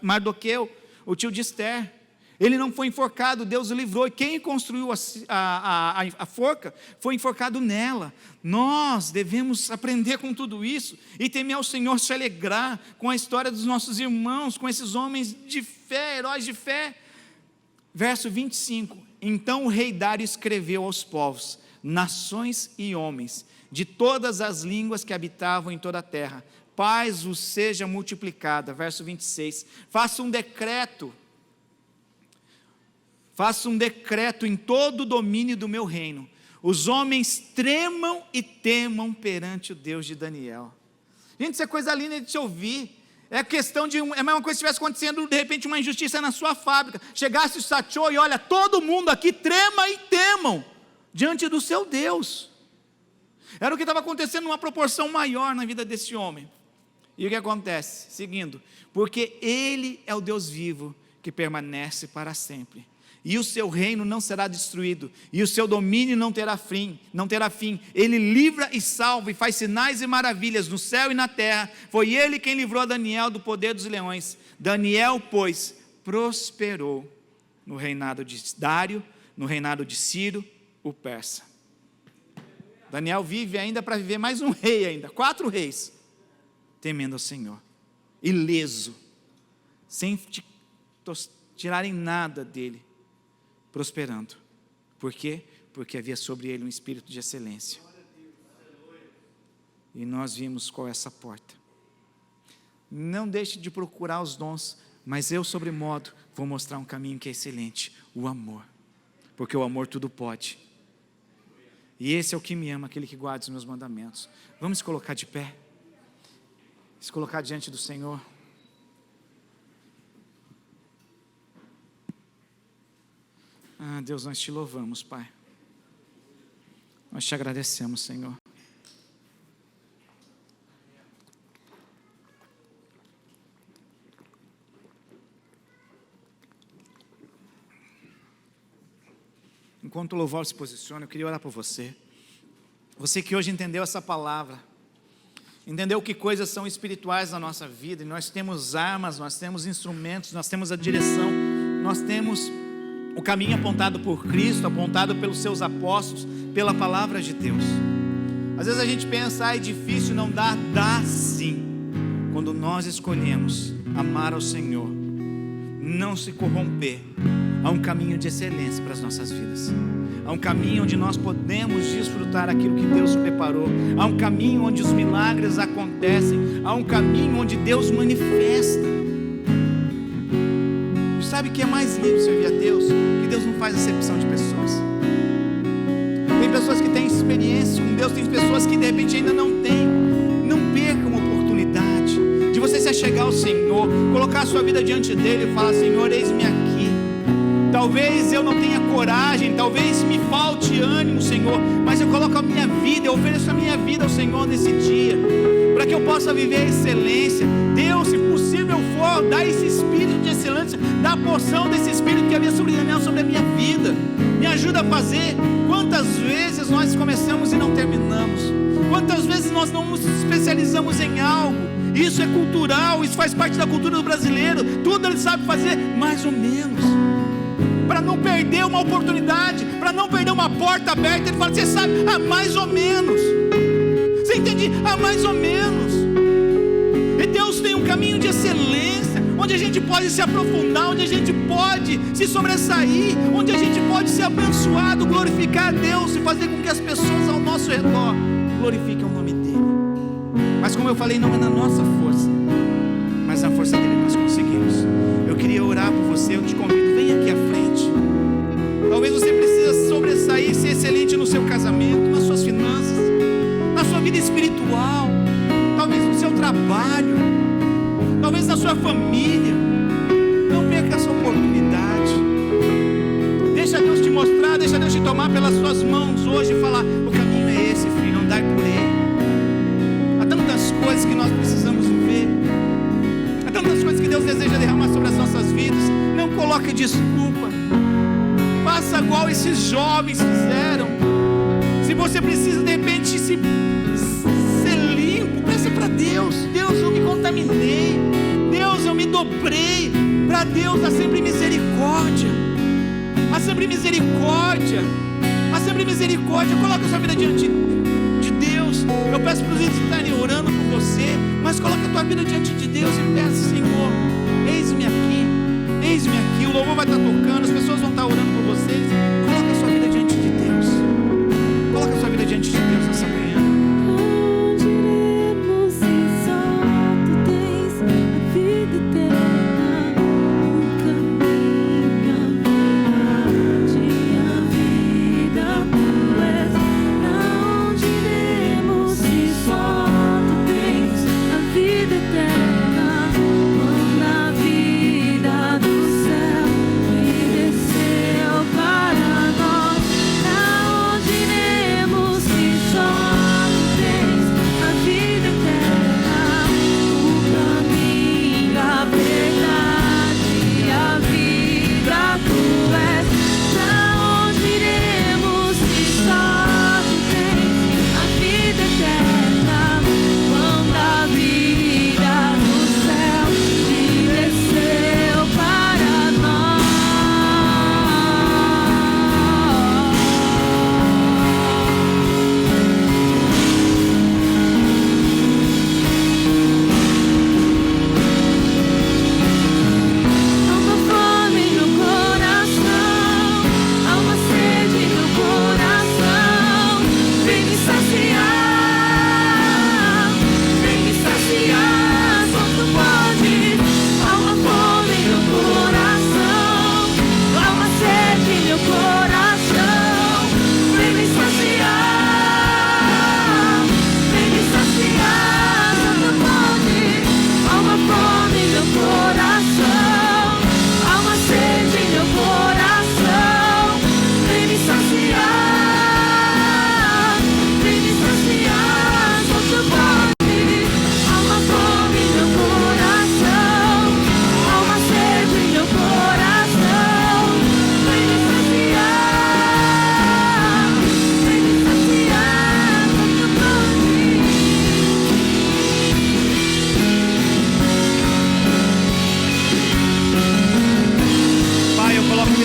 S1: Mardoqueu, o tio de Esther. Ele não foi enforcado, Deus o livrou, e quem construiu a forca foi enforcado nela. Nós devemos aprender com tudo isso e temer ao Senhor, se alegrar com a história dos nossos irmãos, com esses homens de fé, heróis de fé. Verso 25. Então o rei Dário escreveu aos povos, nações e homens, de todas as línguas que habitavam em toda a terra: paz vos seja multiplicada. Verso 26, faça um decreto em todo o domínio do meu reino, os homens tremam e temam perante o Deus de Daniel. Gente, isso é coisa linda de se ouvir. É questão de, é a mesma coisa se estivesse acontecendo de repente uma injustiça na sua fábrica, chegasse o Sachô e olha, todo mundo aqui trema e temam diante do seu Deus. Era o que estava acontecendo numa proporção maior na vida desse homem. E o que acontece? Seguindo, porque Ele é o Deus vivo que permanece para sempre, e o seu reino não será destruído, e o seu domínio não terá fim. Ele livra e salva, e faz sinais e maravilhas no céu e na terra. Foi Ele quem livrou a Daniel do poder dos leões. Daniel, pois, prosperou no reinado de Dário, no reinado de Ciro, o persa. Daniel vive ainda para viver mais um rei ainda, 4 reis, temendo ao Senhor, ileso, sem tirarem nada dele, prosperando. Por quê? Porque havia sobre ele um espírito de excelência. E nós vimos qual é essa porta. Não deixe de procurar os dons, mas eu, sobre modo, vou mostrar um caminho que é excelente: o amor, porque o amor tudo pode. E esse é o que me ama, aquele que guarda os meus mandamentos. Vamos se colocar de pé, se colocar diante do Senhor. Ah, Deus, nós te louvamos, Pai. Nós te agradecemos, Senhor. Enquanto o louvor se posiciona, eu queria orar por você. Você que hoje entendeu essa palavra, entendeu que coisas são espirituais na nossa vida, e nós temos armas, nós temos instrumentos, nós temos a direção, nós temos o caminho apontado por Cristo, apontado pelos seus apóstolos, pela palavra de Deus. Às vezes a gente pensa, é difícil, não dá. Dá sim, quando nós escolhemos amar ao Senhor, não se corromper. Há um caminho de excelência para as nossas vidas. Há um caminho onde nós podemos desfrutar aquilo que Deus preparou. Há um caminho onde os milagres acontecem. Há um caminho onde Deus manifesta. Sabe o que é mais lindo servir a Deus? Que Deus não faz acepção de pessoas. Tem pessoas que têm experiência com Deus, tem pessoas que de repente ainda não têm. Não perca uma oportunidade de você se achegar ao Senhor, colocar a sua vida diante dele e falar: Senhor, eis-me aqui. Talvez eu não tenha coragem, talvez me falte ânimo, Senhor, mas eu coloco a minha vida, eu ofereço a minha vida ao Senhor nesse dia, para que eu possa viver a excelência. Deus, se possível for, dá esse espírito de excelência, dá a porção desse espírito que havia sobre Daniel, sobre a minha vida. Me ajuda a fazer. Quantas vezes nós começamos e não terminamos? Quantas vezes nós não nos especializamos em algo? Isso é cultural, isso faz parte da cultura do brasileiro. Tudo ele sabe fazer mais ou menos, para não perder uma oportunidade, para não perder uma porta aberta. Ele fala: você sabe, mais ou menos. Você entende? Mais ou menos. E Deus tem um caminho de excelência, onde a gente pode se aprofundar, onde a gente pode se sobressair, onde a gente pode ser abençoado, glorificar a Deus e fazer com que as pessoas ao nosso redor glorifiquem o nome dEle. Mas como eu falei, não é na nossa força, mas na força dEle nós conseguimos. Eu queria orar por você, eu te convido, vem aqui à frente. Talvez você precise sobressair, ser excelente no seu casamento, nas suas finanças, na sua vida espiritual, talvez no seu trabalho, talvez na sua família. Não perca essa oportunidade. Deixa Deus te mostrar, deixa Deus te tomar pelas suas mãos hoje e falar: o caminho é esse, filho, andai por ele. Há tantas coisas que nós precisamos ver, há tantas coisas que Deus deseja derramar sobre as nossas vidas. Não coloque desculpa, faça igual esses jovens fizeram. Se você precisa de repente ser limpo, peça para Deus: Deus, eu me contaminei, Deus, eu me dobrei. Para Deus há sempre misericórdia, há sempre misericórdia, há sempre misericórdia. Coloca a sua vida diante de Deus. Eu peço para os irmãos estarem orando por você, mas coloca a tua vida diante de Deus e peça: Senhor, eis-me aqui, eis-me aqui. O louvor vai estar tocando, as pessoas vão estar orando por vocês.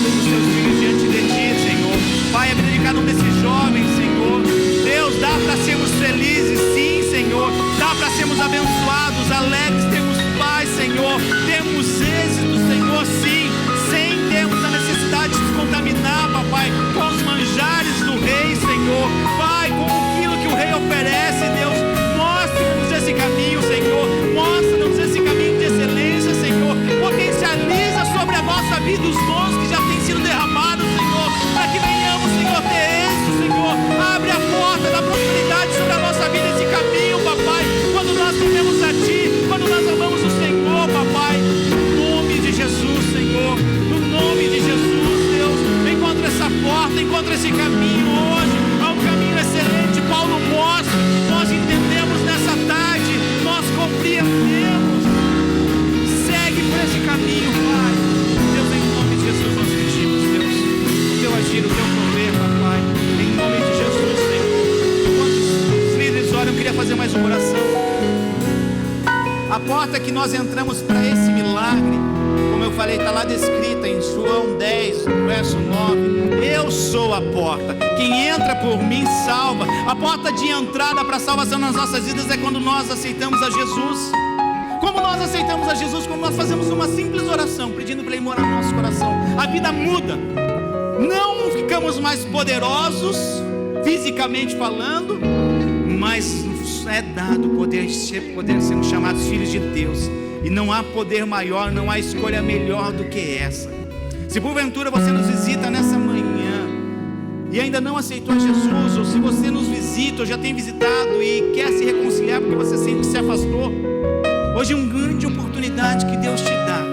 S1: vida dos seus filhos diante de Ti, Senhor. Pai, a vida de cada um desses jovens, Senhor. Deus, dá para sermos felizes, sim, Senhor. Dá para sermos abençoados, alegres, termos paz, Senhor. Temos êxito, Senhor, sim. Sem termos a necessidade de se contaminar, papai, com os manjares do Rei, Senhor. Pai, com aquilo que o Rei oferece, Deus. Mostre-nos esse caminho, Senhor. Mostre-nos esse caminho de excelência, Senhor. Potencializa sobre a nossa vida os dons que já têm sido derramados, Senhor, para que venhamos, Senhor, ter êxito, Senhor. Abre a porta da prosperidade sobre a nossa vida, esse caminho, papai. Quando nós tememos a Ti, quando nós amamos o Senhor, papai, no nome de Jesus, Senhor, no nome de Jesus, Deus, encontra essa porta, encontra esse caminho hoje. Há um caminho excelente, Paulo mostra. Nós entendemos nessa tarde, nós compreendemos. Segue por esse caminho, Pai. Deus, em nome de Jesus nós pedimos, Deus, o Teu agir, o Teu poder, papai, em nome de Jesus, Senhor. Enquanto os líderes oram, eu queria fazer mais uma oração. A porta que nós entramos para esse milagre, como eu falei, está lá descrita em João 10, verso 9. Eu sou a porta, quem entra por mim salva. A porta de entrada para a salvação nas nossas vidas é quando nós aceitamos a Jesus. Como nós aceitamos a Jesus? Quando nós fazemos uma simples oração, pedindo para Ele morar no nosso coração, a vida muda. Não ficamos mais poderosos, fisicamente falando, mas é dado poder sermos chamados filhos de Deus. E não há poder maior, não há escolha melhor do que essa. Se porventura você nos visita nessa manhã e ainda não aceitou Jesus, ou se você nos visita ou já tem visitado e quer se reconciliar porque você sempre se afastou, hoje é uma grande oportunidade que Deus te dá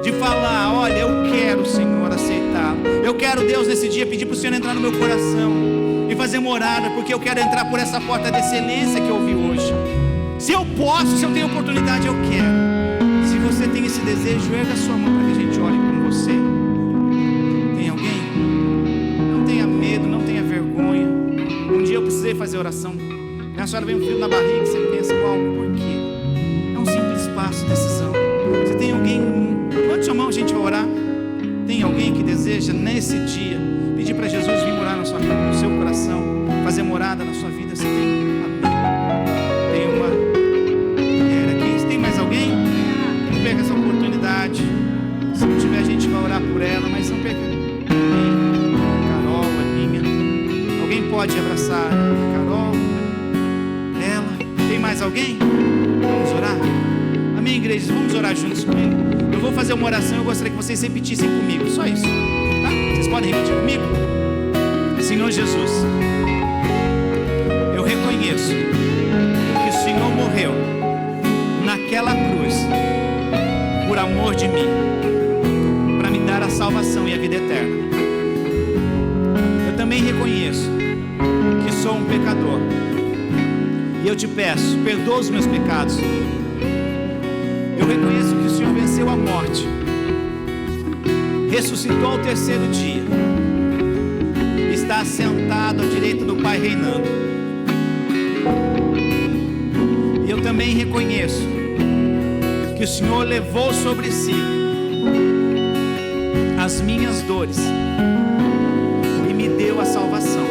S1: de falar: olha, eu quero, Senhor, aceitá-lo. Eu quero, Deus, nesse dia pedir para o Senhor entrar no meu coração e fazer morada, porque eu quero entrar por essa porta de excelência que eu vi hoje. Se eu posso, se eu tenho oportunidade, eu quero. Se você tem esse desejo, erga a sua mão para que a gente ore com você. Tem alguém? Não tenha medo, não tenha vergonha. Um dia eu precisei fazer oração. Minha senhora vem um frio na barriga e você pensa: qual? Por quê? É um simples passo, decisão. Você tem alguém? Levante sua mão, a gente vai orar. Tem alguém que deseja nesse dia pedir para Jesus vir morar na sua vida, no seu coração, fazer morada na sua vida? Você tem? Amém. Tem uma mulher aqui. Tem mais alguém? Não perca essa oportunidade. Se não tiver, a gente vai orar por ela, mas não perca. Amém. Carol, Aninha. Alguém pode abraçar Carol? Ela? Tem mais alguém? Vamos orar? Amém, igreja? Vamos orar juntos comigo. Eu vou fazer uma oração, eu gostaria que vocês repetissem comigo. Só isso, tá? Vocês podem repetir comigo? Senhor Jesus, eu reconheço que o Senhor morreu naquela cruz por amor de mim, para me dar a salvação e a vida eterna. Eu também reconheço que sou um pecador e eu te peço, perdoa os meus pecados. Eu reconheço que o Senhor venceu a morte, ressuscitou ao terceiro dia, está sentado à direita do Pai reinando. E eu também reconheço que o Senhor levou sobre si as minhas dores e me deu a salvação.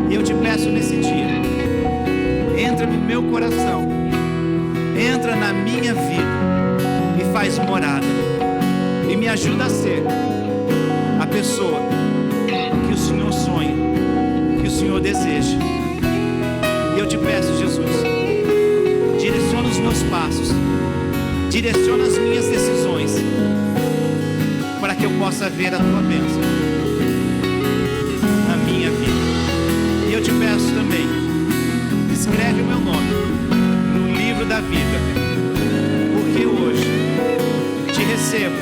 S1: E eu te peço nesse dia, entra no meu coração, entra na minha vida e faz morada, e me ajuda a ser a pessoa que o Senhor sonha, que o Senhor deseja. E eu te peço, Jesus, direciona os meus passos, direciona as minhas decisões, para que eu possa ver a tua bênção na minha vida. E eu te peço também, escreve o meu nome no livro da vida, porque hoje te recebo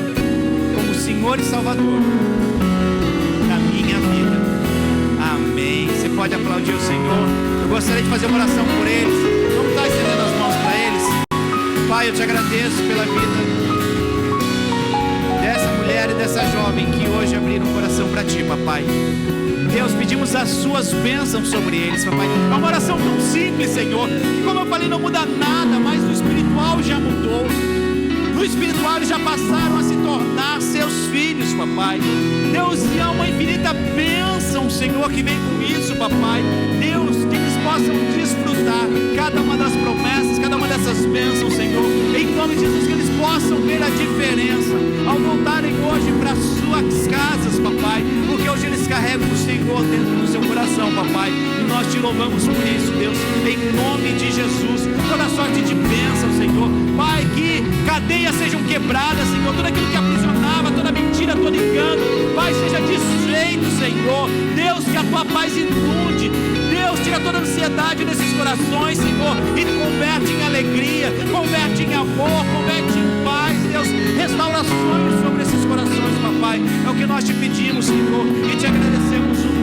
S1: como Senhor e Salvador da minha vida. Amém. Você pode aplaudir o Senhor. Eu gostaria de fazer uma oração por eles. Vamos estar estendendo as mãos para eles. Pai, eu te agradeço pela vida dessa mulher e dessa jovem que hoje abriram o coração para ti, papai. Deus, pedimos as suas bênçãos sobre eles, papai. É uma oração tão simples, Senhor, que, como eu falei, não muda nada, mas no espiritual já mudou. No espiritual qual eles já passaram a se tornar seus filhos, papai. Deus, e há uma infinita bênção, Senhor, que vem com isso, papai. Deus, que eles possam desfrutar cada uma das promessas, cada uma dessas bênçãos, Senhor, em nome de Jesus, que eles possam ver a diferença ao voltarem hoje para suas casas, papai, porque hoje eles carregam o Senhor dentro do seu coração, papai, e nós te louvamos por isso, Deus, em nome de Jesus. Toda sorte de bênção, Senhor, Pai, que cadeias sejam quebradas, Senhor, tudo aquilo que aprisionava, toda mentira, todo engano, Pai, seja desfeito, Senhor. Deus, que a tua paz inunde. Deus, tira toda a ansiedade desses corações, Senhor, e converte em alegria, converte em amor, converte em paz, Deus, restaura sonhos sobre esses corações, papai. É o que nós te pedimos, Senhor, e te agradecemos.